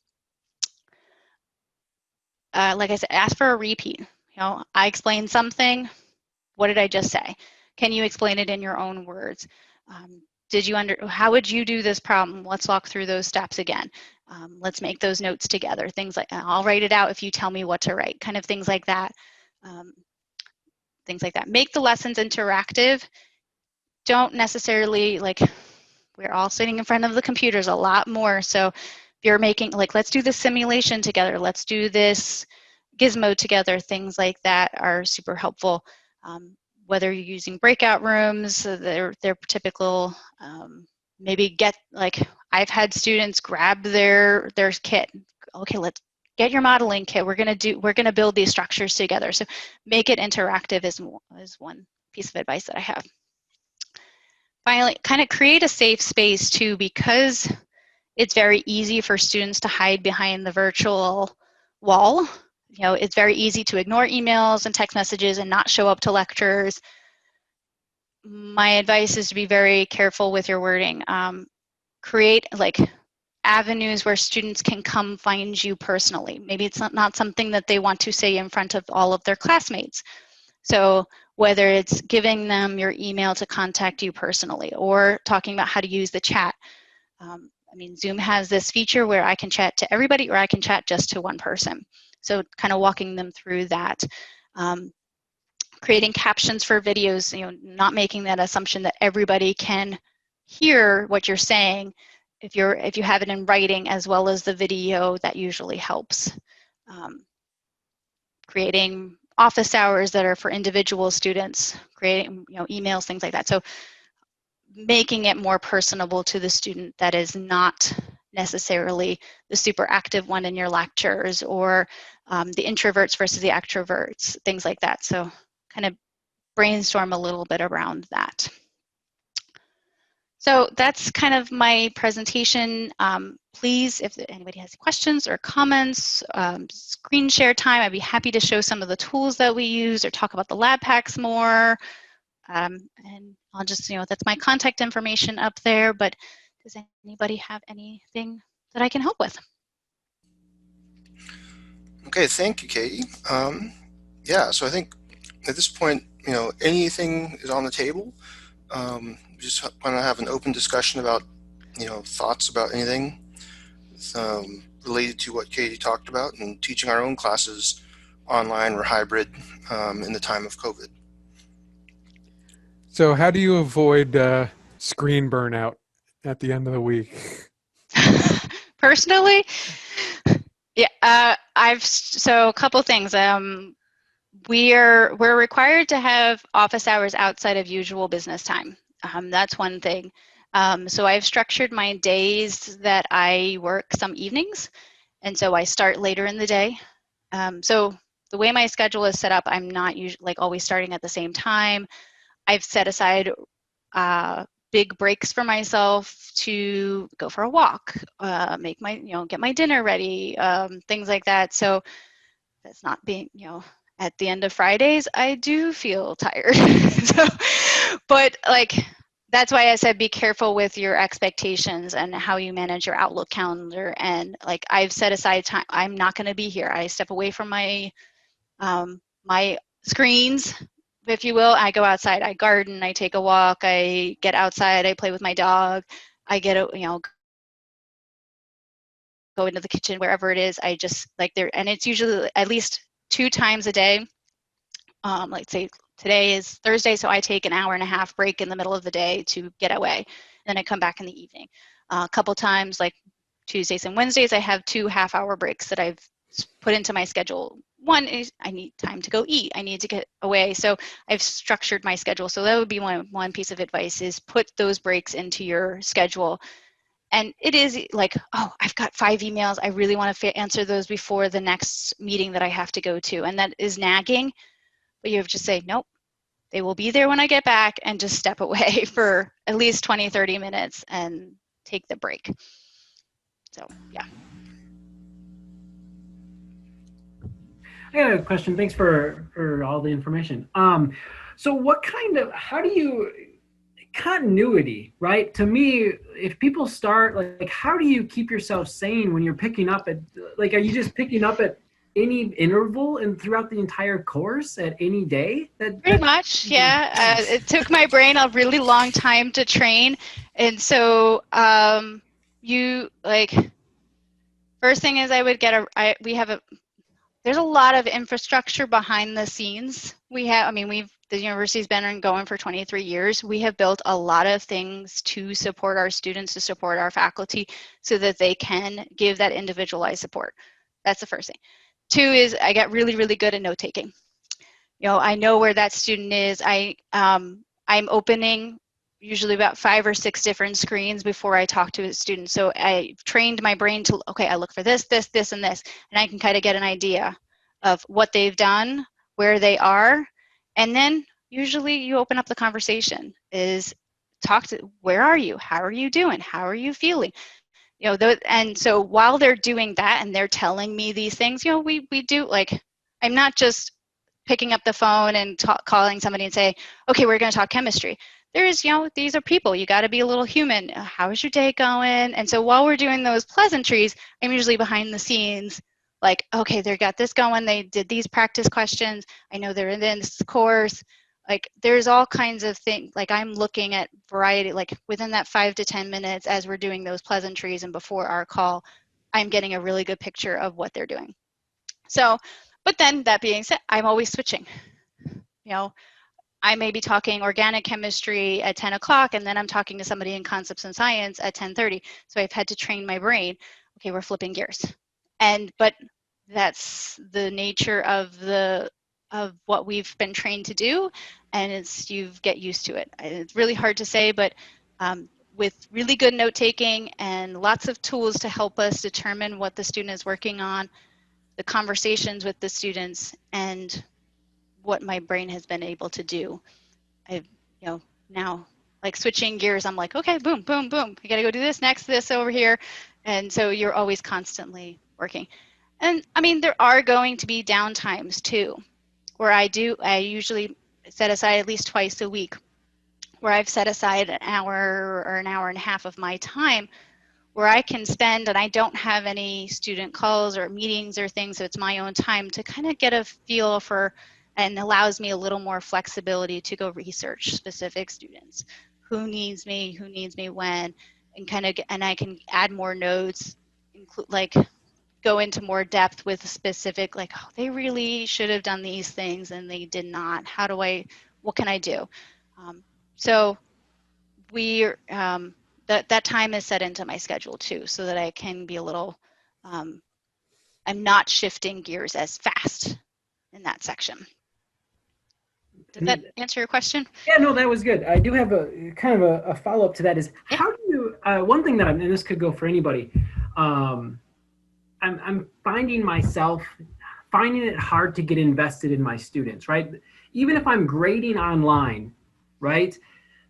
Like I said, ask for a repeat. I explained something. What did I just say? Can you explain it in your own words? How would you do this problem? Let's walk through those steps again. Let's make those notes together. Things like, I'll write it out if you tell me what to write, kind of things like that. Make the lessons interactive. Don't necessarily, like, we're all sitting in front of the computers a lot more. So if you're making, like, let's do this simulation together. Let's do this gizmo together. Things like that are super helpful. Whether you're using breakout rooms, they're typical. Maybe I've had students grab their kit. Okay, let's get your modeling kit. We're gonna build these structures together. So make it interactive is one piece of advice that I have. Finally, kind of create a safe space too, because it's very easy for students to hide behind the virtual wall. It's very easy to ignore emails and text messages and not show up to lectures. My advice is to be very careful with your wording. Create avenues where students can come find you personally. Maybe it's not something that they want to say in front of all of their classmates. So whether it's giving them your email to contact you personally, or talking about how to use the chat. Zoom has this feature where I can chat to everybody, or I can chat just to one person. So kind of walking them through that. Creating captions for videos, not making that assumption that everybody can hear what you're saying. If you have it in writing as well as the video, that usually helps. Creating office hours that are for individual students, creating emails, things like that. So making it more personable to the student that is not necessarily the super active one in your lectures, or the introverts versus the extroverts, things like that. So kind of brainstorm a little bit around that. So that's kind of my presentation. Please, if anybody has questions or comments, screen share time, I'd be happy to show some of the tools that we use or talk about the lab packs more. And I'll just, that's my contact information up there, but does anybody have anything that I can help with? Okay, thank you, Katie. Yeah, so I think at this point, anything is on the table. Just want to have an open discussion about, thoughts about anything related to what Katie talked about, and teaching our own classes online or hybrid in the time of COVID. So how do you avoid screen burnout at the end of the week? Personally, yeah, so a couple things. We're required to have office hours outside of usual business time. That's one thing. So I've structured my days that I work some evenings, and so I start later in the day. So the way my schedule is set up, I'm not usually always starting at the same time. I've set aside big breaks for myself to go for a walk, make my, get my dinner ready, things like that. So that's not being, at the end of Fridays, I do feel tired. But that's why I said be careful with your expectations and how you manage your Outlook calendar. And I've set aside time. I'm not going to be here. I step away from my my screens, if you will. I go outside, I garden, I take a walk, I get outside, I play with my dog, I get a, go into the kitchen, wherever it is. I just like there, and it's usually at least 2 times a day. Like say today is Thursday, so I take an hour and a half break in the middle of the day to get away. Then I come back in the evening. A couple times, like Tuesdays and Wednesdays, I have 2 half-hour breaks that I've put into my schedule. One is I need time to go eat. I need to get away. So I've structured my schedule. So that would be one piece of advice, is put those breaks into your schedule. And it is like, oh, I've got 5 emails. I really want to answer those before the next meeting that I have to go to. And that is nagging, but you have to say, nope, they will be there when I get back, and just step away for at least 20, 30 minutes and take the break. So, yeah. I got a question. Thanks for all the information. So what kind of, how do you, continuity, right? To me, if people start, like, how do you keep yourself sane when you're picking up at, like, are you just picking up at any interval and throughout the entire course at any day? Pretty much, yeah. It took my brain a really long time to train. And so you, like, first thing is I would get there's a lot of infrastructure behind the scenes. The university's been going for 23 years. We have built a lot of things to support our students, to support our faculty, so that they can give that individualized support. That's the first thing. 2 is I get really, really good at note taking. I know where that student is. I'm opening usually about 5 or 6 different screens before I talk to a student. So I trained my brain to, okay, I look for this, this, this, and this, and I can kind of get an idea of what they've done, where they are, and then usually you open up the conversation, is talk to, where are you? How are you doing? How are you feeling? And so while they're doing that and they're telling me these things, we do, like, I'm not just picking up the phone and calling somebody and say, okay, we're going to talk chemistry. These are people. You got to be a little human. How is your day going? And so while we're doing those pleasantries, I'm usually behind the scenes, like, okay, they got this going. They did these practice questions. I know they're in this course. Like, there's all kinds of things. Like, I'm looking at variety, like within that 5 to 10 minutes as we're doing those pleasantries and before our call, I'm getting a really good picture of what they're doing. So, but then that being said, I'm always switching. I may be talking organic chemistry at 10 o'clock, and then I'm talking to somebody in concepts and science at 10:30. So I've had to train my brain. Okay, we're flipping gears. But that's the nature of what we've been trained to do, and you get used to it. It's really hard to say, but with really good note taking and lots of tools to help us determine what the student is working on, the conversations with the students, and what my brain has been able to do. I've, now, like, switching gears, I'm like, okay, boom, boom, boom. You got to go do this next, this over here. And so you're always constantly working. And I mean, there are going to be downtimes too, where I usually set aside at least twice a week, where I've set aside an hour or an hour and a half of my time where I can spend, and I don't have any student calls or meetings or things, so it's my own time to kind of get a feel for, and allows me a little more flexibility to go research specific students. Who needs me when, and I can add more notes, like go into more depth with specific, like, oh, they really should have done these things and they did not. What can I do? So that time is set into my schedule too, so that I can be a little, I'm not shifting gears as fast in that section. Did that answer your question? Yeah, no, that was good. I do have a kind of a follow-up to that is, how do you, one thing that and this could go for anybody, I'm finding it hard to get invested in my students, right? Even if I'm grading online, right?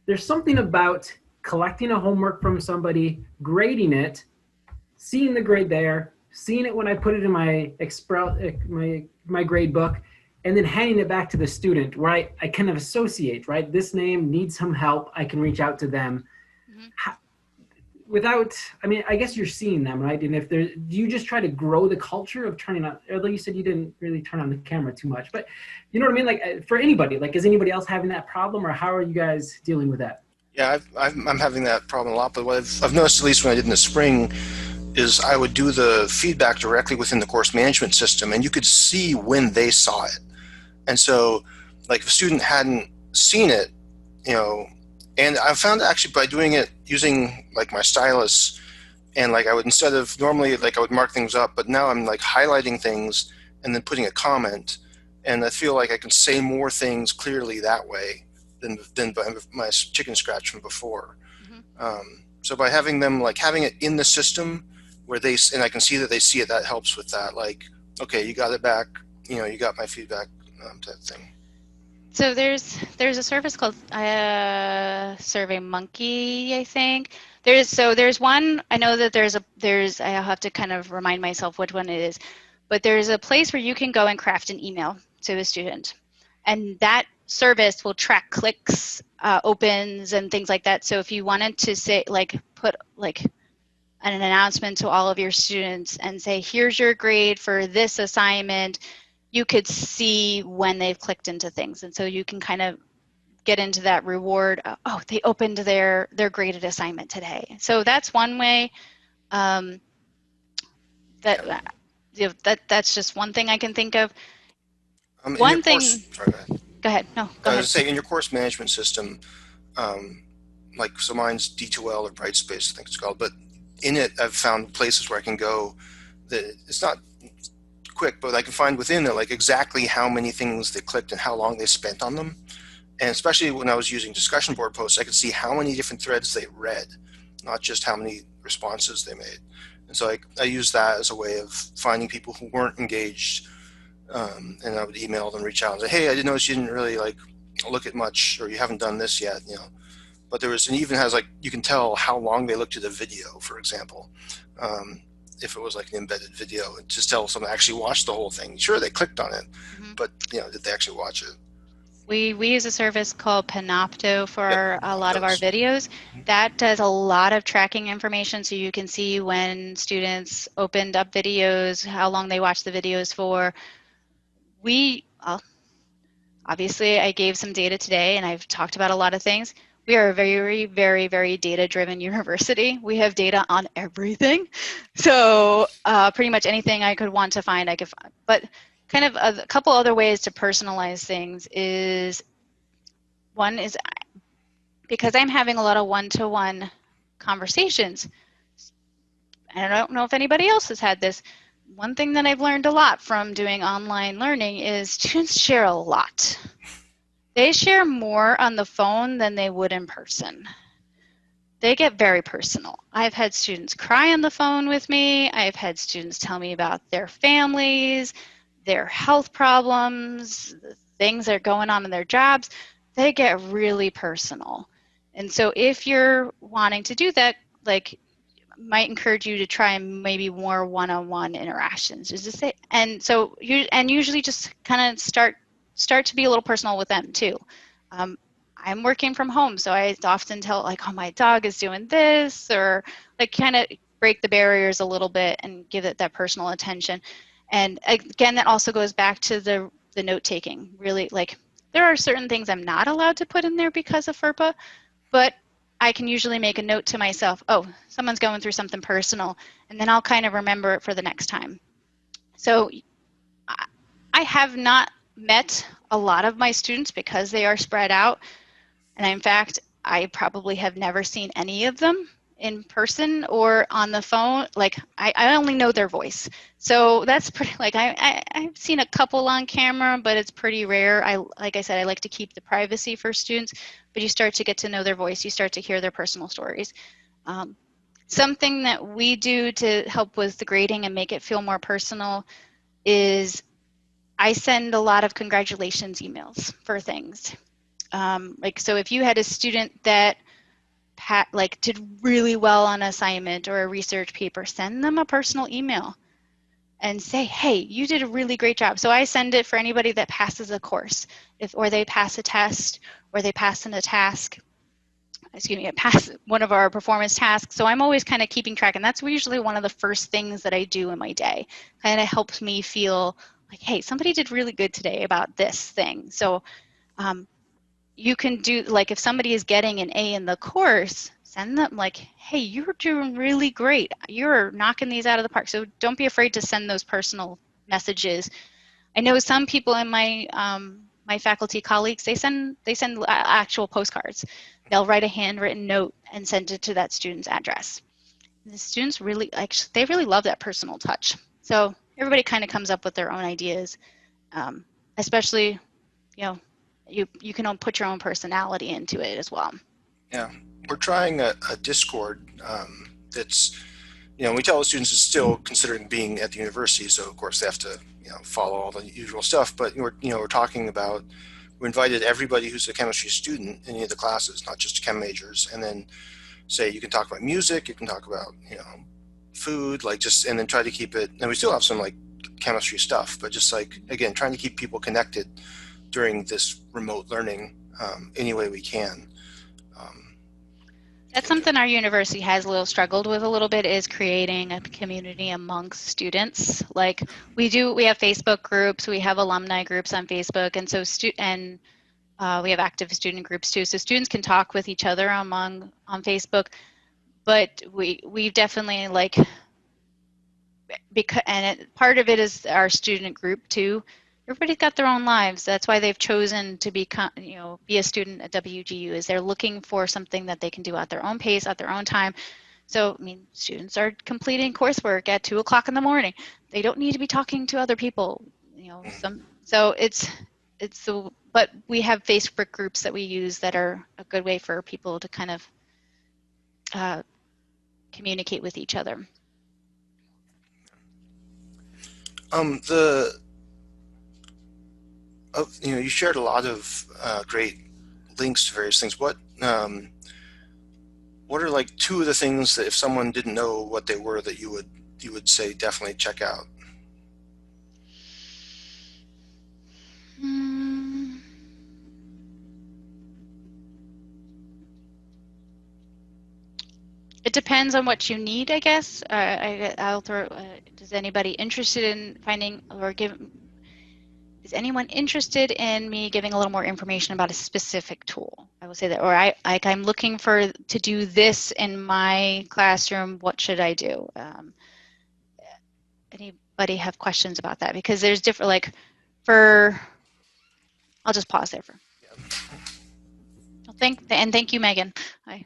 There's something about collecting a homework from somebody, grading it, seeing the grade there, seeing it when I put it in my my grade book, and then handing it back to the student, where I kind of associate, right? This name needs some help. I can reach out to them. Mm-hmm. without, I mean, I guess you're seeing them, right? And if there, do you just try to grow the culture of turning on, although you said you didn't really turn on the camera too much, but you know what I mean? Like for anybody, like is anybody else having that problem, or how are you guys dealing with that? Yeah, I'm having that problem a lot, but what I've noticed, at least when I did in the spring, is I would do the feedback directly within the course management system, and you could see when they saw it. And so, like, if a student hadn't seen it, you know, and I found actually by doing it using like my stylus, and like I would, instead of normally like I would mark things up, but now I'm like highlighting things and then putting a comment, and I feel like I can say more things clearly that way than by my chicken scratch from before. So by having them, like having it in the system where they, and I can see that they see it, that helps with that. Like, okay, you got it back, you know, you got my feedback, type thing. So there's a service called SurveyMonkey, I think. There's one, I know that I'll have to kind of remind myself which one it is, but there's a place where you can go and craft an email to a student, and that service will track clicks, opens, and things like that. So if you wanted to say, like, put like an announcement to all of your students and say, here's your grade for this assignment, you could see when they've clicked into things. And so you can kind of get into that reward. Oh, they opened their graded assignment today. So that's one way. That's just one thing I can think of. One thing. Sorry, go ahead. Go ahead. No, go I ahead. was say in your course management system, like, so mine's D2L or Brightspace, I think it's called, but in it I've found places where I can go that it's not quick, but I can find within it like exactly how many things they clicked and how long they spent on them. And especially when I was using discussion board posts, I could see how many different threads they read, not just how many responses they made. And so I use that as a way of finding people who weren't engaged, and I would email them, reach out and say, hey, I didn't notice you didn't really like look at much, or you haven't done this yet, you know. But there was, and even has like, you can tell how long they looked at a video, for example. If it was like an embedded video, and just tell someone actually watched the whole thing. Sure, they clicked on it, but you know, did they actually watch it? We use a service called Panopto for a lot of our Those. videos. That does a lot of tracking information, so you can see when students opened up videos, how long they watched the videos for. Obviously, I gave some data today, and I've talked about a lot of things. We are a very, very, very data-driven university. We have data on everything. So pretty much anything I could want to find, I could find. But kind of a couple other ways to personalize things is, one is because I'm having a lot of one-to-one conversations, and I don't know if anybody else has had this. One thing that I've learned a lot from doing online learning is students share a lot. They share more on the phone than they would in person. They get very personal. I've had students cry on the phone with me. I've had students tell me about their families, their health problems, the things that are going on in their jobs. They get really personal. And so if you're wanting to do that, like, might encourage you to try maybe more one-on-one interactions. Is this it? And so usually just kind of start to be a little personal with them too. I'm working from home, so I often tell, like, oh, my dog is doing this, or like kind of break the barriers a little bit and give it that personal attention. And again, that also goes back to the note taking. Really, like, there are certain things I'm not allowed to put in there because of FERPA, but I can usually make a note to myself, oh, someone's going through something personal, and then I'll kind of remember it for the next time. So I have not met a lot of my students because they are spread out. And in fact, I probably have never seen any of them in person or on the phone. Like, I only know their voice. So that's pretty, like, I've seen a couple on camera, but it's pretty rare. Like I said, I like to keep the privacy for students, but you start to get to know their voice. You start to hear their personal stories. Something that we do to help with the grading and make it feel more personal is I send a lot of congratulations emails for things. Like, so if you had a student that did really well on an assignment or a research paper, send them a personal email and say, hey, you did a really great job. So I send it for anybody that passes a course, or they pass a test, or they pass in a task. pass one of our performance tasks. So I'm always kind of keeping track, and that's usually one of the first things that I do in my day. Kind of helps me feel like, hey, somebody did really good today about this thing. So you can do, like, if somebody is getting an A in the course, send them like, hey, you're doing really great. You're knocking these out of the park. So don't be afraid to send those personal messages. I know some people in my my faculty colleagues, they send actual postcards. They'll write a handwritten note and send it to that student's address. And the students really, actually, they really love that personal touch. So everybody kind of comes up with their own ideas, especially, you can put your own personality into it as well. Yeah, we're trying a Discord that's, we tell the students it's still considering being at the university, so of course they have to, follow all the usual stuff. But we're talking about, we invited everybody who's a chemistry student in any of the classes, not just chem majors, and then say you can talk about music, you can talk about food, and then try to keep it. And we still have some chemistry stuff, but just again, trying to keep people connected during this remote learning any way we can. That's something our university has struggled with a little bit, is creating a community amongst students. Like we have Facebook groups, we have alumni groups on Facebook, and so we have active student groups too. So students can talk with each other on Facebook, but we definitely part of it is our student group too. Everybody's got their own lives. That's why they've chosen to be a student at WGU, is they're looking for something that they can do at their own pace, at their own time. So, students are completing coursework at 2 o'clock in the morning. They don't need to be talking to other people, but we have Facebook groups that we use that are a good way for people to kind of communicate with each other. You shared a lot of great links to various things. What are two of the things that if someone didn't know what they were, that you would say definitely check out? It depends on what you need, I guess. I'll throw. Is anybody interested in finding or Is anyone interested in me giving a little more information about a specific tool? I will say that, or I'm looking to do this in my classroom. What should I do? Anybody have questions about that? Because there's different, I'll just pause there for. Thank you, Megan. I'm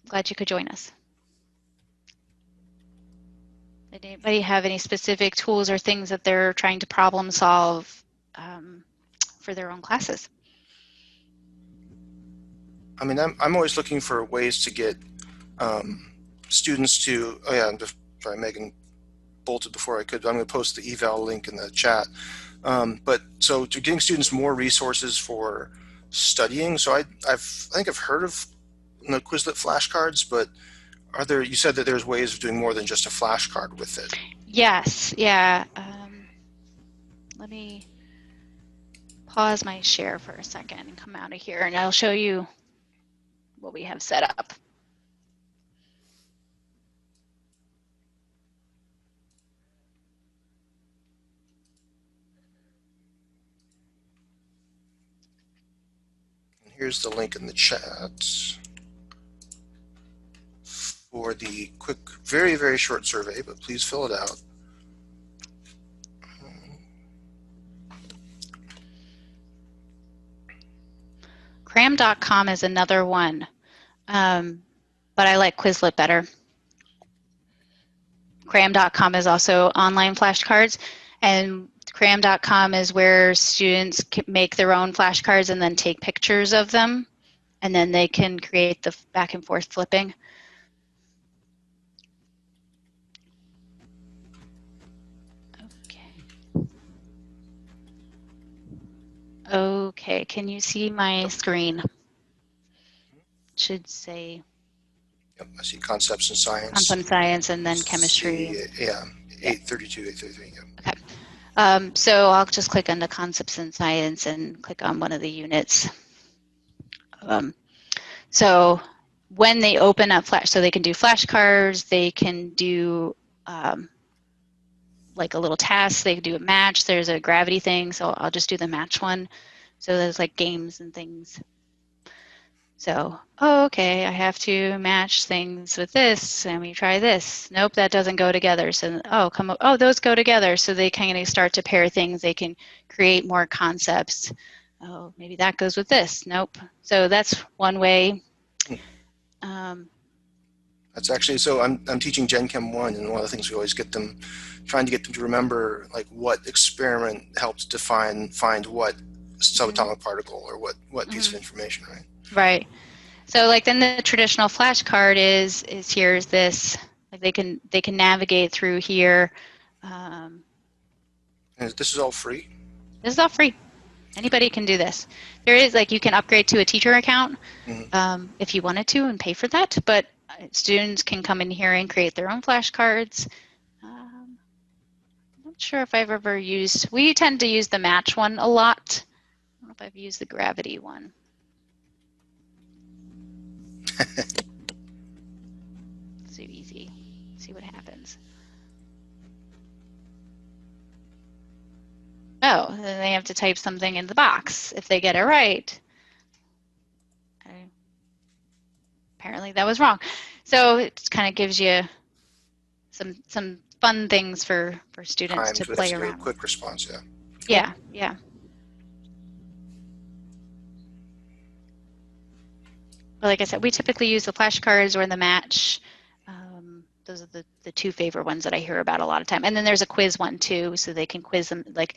glad you could join us. Did anybody have any specific tools or things that they're trying to problem solve for their own classes? I'm always looking for ways to get students to. Oh yeah, sorry, Megan bolted before I could. But I'm going to post the eval link in the chat. So to getting students more resources for studying. So I think I've heard of Quizlet flashcards, but you said that there's ways of doing more than just a flashcard with it. Yes, yeah. Let me pause my share for a second and come out of here, and I'll show you what we have set up. And here's the link in the chat for the quick, very, very short survey, but please fill it out. Cram.com is another one, but I like Quizlet better. Cram.com is also online flashcards, and Cram.com is where students can make their own flashcards and then take pictures of them, and then they can create the back and forth flipping. Okay, can you see my screen? Should say. Yep, I see concepts in science. Concepts in science, and then chemistry. Yeah, 832, 833. Yeah. Okay. So I'll just click on the concepts in science and click on one of the units. So when they open up Flash, so they can do flashcards, they can do like a little task, they can do a match. There's a gravity thing, so I'll just do the match one. So there's like games and things. So, oh, okay, I have to match things with this. Let me try this. Nope, that doesn't go together. So, oh, those go together. So they kind of start to pair things. They can create more concepts. Oh, maybe that goes with this. Nope. So that's one way. That's actually, so I'm teaching Gen Chem 1, and one of the things we always trying to get them to remember, like, what experiment helped find what subatomic particle or what piece of information, right? Right. So like then the traditional flashcard is here's this, like they can navigate through here. And this is all free? This is all free. Anybody can do this. There is, like, you can upgrade to a teacher account if you wanted to and pay for that, but students can come in here and create their own flashcards. I'm not sure if I've ever used, we tend to use the match one a lot. I don't know if I've used the gravity one. So easy. See what happens. Oh, then they have to type something in the box if they get it right. Apparently that was wrong. So it kind of gives you some fun things for students to play around. A quick response, yeah. Yeah, yeah. But like I said, we typically use the flashcards or the match. Those are the two favorite ones that I hear about a lot of time. And then there's a quiz one too, so they can quiz them, like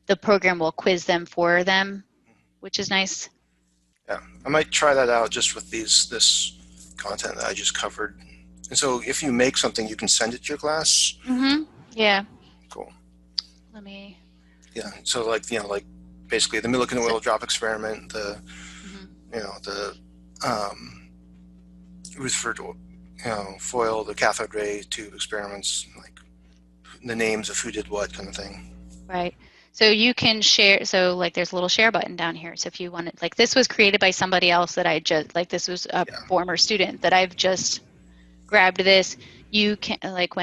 the program will quiz them for them, which is nice. Yeah, I might try that out just with this content that I just covered. And so if you make something, you can send it to your class? Mm-hmm. Yeah. Cool. Let me... Yeah, so like, like basically the Millikan oil drop experiment, the, the Rutherford, foil, the cathode ray tube experiments, like the names of who did what kind of thing. Right. So you can share, so like there's a little share button down here. So if you wanted, like this was created by somebody else that I just, like this was a former student that I've just grabbed this. You can, like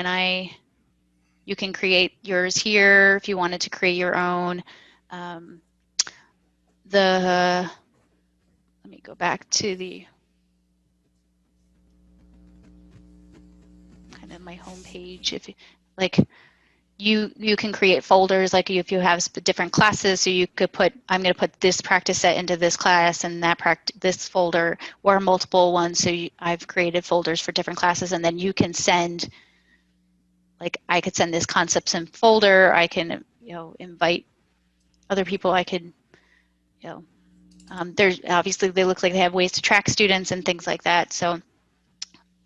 you can create yours here if you wanted to create your own. Let me go back to the kind of my home page. If you, like, you can create folders, like if you have different classes, so you could put, I'm going to put this practice set into this class and that this folder, or multiple ones. So I've created folders for different classes, and then you can send, like I could send this concepts in folder. I can invite other people. I could there's obviously they look like they have ways to track students and things like that. So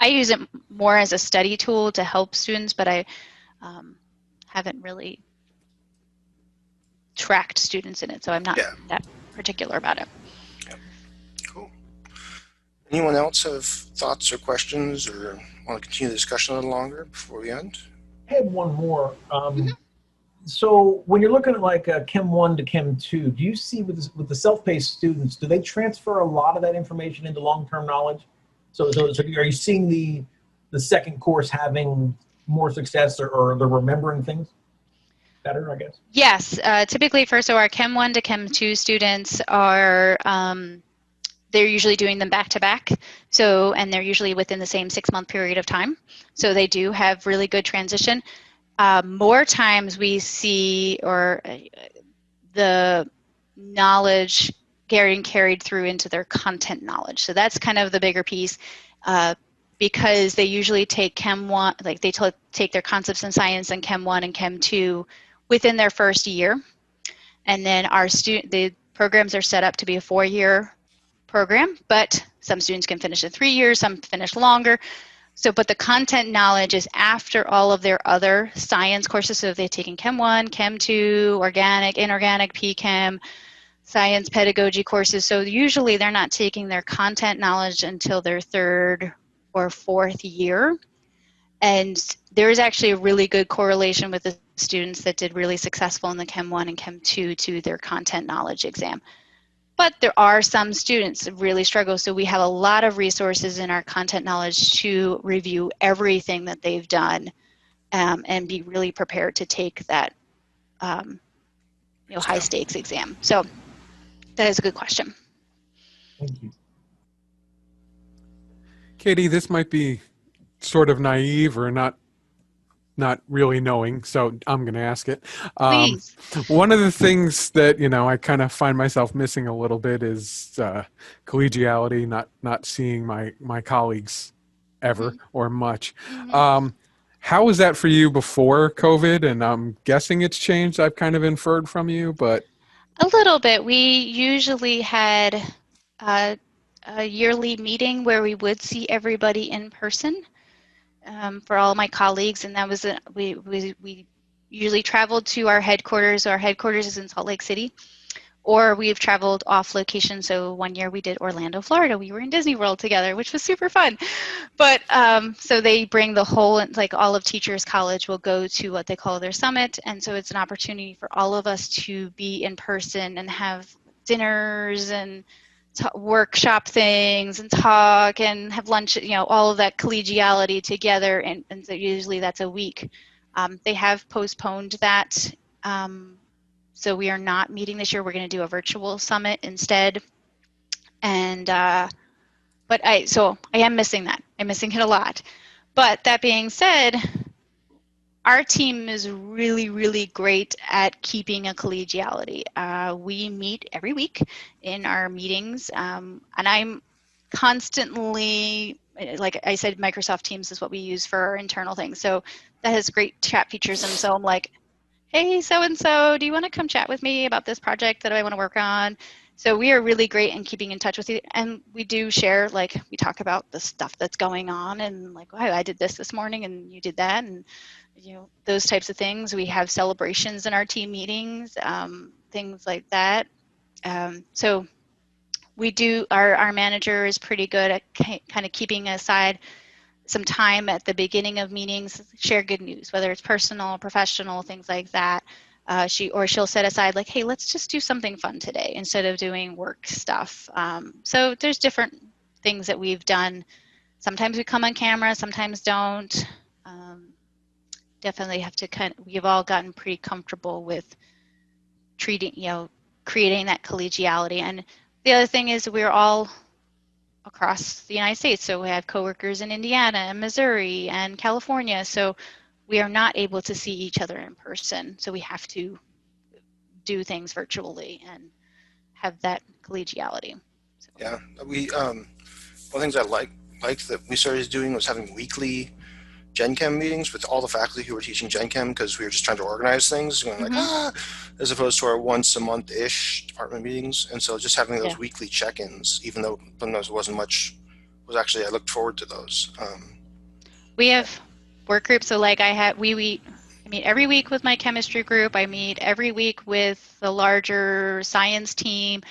I use it more as a study tool to help students, but I haven't really tracked students in it, so I'm not that particular about it. Yeah. Cool. Anyone else have thoughts or questions, or want to continue the discussion a little longer before we end? I had one more. So when you're looking at like Chem 1 to Chem 2, do you see with the self-paced students, do they transfer a lot of that information into long-term knowledge? So are you seeing the second course having more success, or they're remembering things better, I guess? Yes, typically so our Chem 1 to Chem 2 students are, they're usually doing them back to back. So, and they're usually within the same 6-month period of time. So they do have really good transition. More times we see the knowledge getting carried through into their content knowledge. So that's kind of the bigger piece. Because they usually take Chem 1, like they take their concepts in science and Chem 1 and Chem 2 within their first year. And then the programs are set up to be a 4-year program, but some students can finish in 3 years, some finish longer. So, but the content knowledge is after all of their other science courses. So if they've taken Chem 1, Chem 2, organic, inorganic, P-Chem, science pedagogy courses. So usually they're not taking their content knowledge until their 3rd or 4th year. And there is actually a really good correlation with the students that did really successful in the Chem 1 and Chem 2 to their content knowledge exam. But there are some students that really struggle, so we have a lot of resources in our content knowledge to review everything that they've done and be really prepared to take that high stakes exam. So that is a good question. Thank you. Katie, this might be sort of naive or not really knowing, so I'm going to ask it. Please. One of the things that I kind of find myself missing a little bit is collegiality, not seeing my colleagues ever or much. How was that for you before COVID? And I'm guessing it's changed. I've kind of inferred from you, but A little bit. We usually had a yearly meeting where we would see everybody in person. For all my colleagues, and that was we usually traveled to our headquarters. Our headquarters is in Salt Lake City, or we've traveled off location. So one year we did Orlando, Florida. We were in Disney World together, which was super fun. But so they bring the whole, like all of Teachers College will go to what they call their summit, and so it's an opportunity for all of us to be in person and have dinners and workshop things and talk and have lunch, all of that collegiality together, and so usually that's a week. They have postponed that, so we are not meeting this year. We're going to do a virtual summit instead, and but I am missing that. I'm missing it a lot. But that being said, our team is really, really great at keeping a collegiality. We meet every week in our meetings, and I'm constantly, like I said, Microsoft Teams is what we use for our internal things. So that has great chat features, and so I'm like, hey, so-and-so, do you want to come chat with me about this project that I want to work on? So we are really great in keeping in touch with you, and we do share, like, we talk about the stuff that's going on, and like, wow, I did this morning, and you did that, and those types of things. We have celebrations in our team meetings, things like that. So we do, our manager is pretty good at kind of keeping aside some time at the beginning of meetings, share good news, whether it's personal, professional, things like that. She'll set aside like, hey, let's just do something fun today instead of doing work stuff. So there's different things that we've done. Sometimes we come on camera, sometimes don't. Definitely have to we've all gotten pretty comfortable with treating, creating that collegiality. And the other thing is we're all across the United States. So we have coworkers in Indiana and Missouri and California. So we are not able to see each other in person. So we have to do things virtually and have that collegiality. So. Yeah, we one of the things I liked that we started doing was having weekly Gen Chem meetings with all the faculty who were teaching Gen Chem, because we were just trying to organize things, going like, as opposed to our once a month-ish department meetings. And so just having those weekly check-ins, even though sometimes it wasn't much, was actually, I looked forward to those. We have work groups. So like I meet every week with my chemistry group. I meet every week with the larger science team.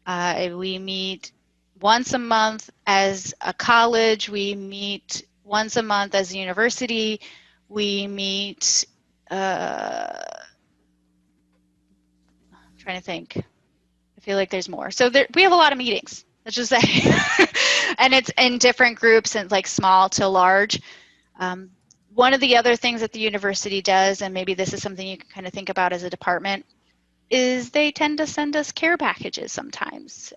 We meet once a month as a college. We meet once a month as a university. We meet, I'm trying to think. I feel like there's more. So we have a lot of meetings, let's just say. And it's in different groups, and like small to large. One of the other things that the university does, and maybe this is something you can kind of think about as a department, is they tend to send us care packages sometimes.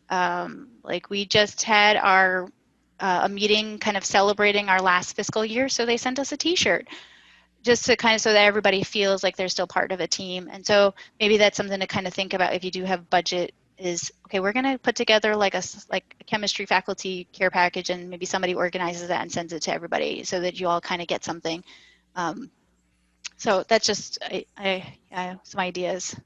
Like we just had a meeting kind of celebrating our last fiscal year, so they sent us a t-shirt just to kind of so that everybody feels like they're still part of a team. And so maybe that's something to kind of think about if you do have budget, is okay, we're going to put together like a chemistry faculty care package, and maybe somebody organizes that and sends it to everybody so that you all kind of get something. So that's just I some ideas.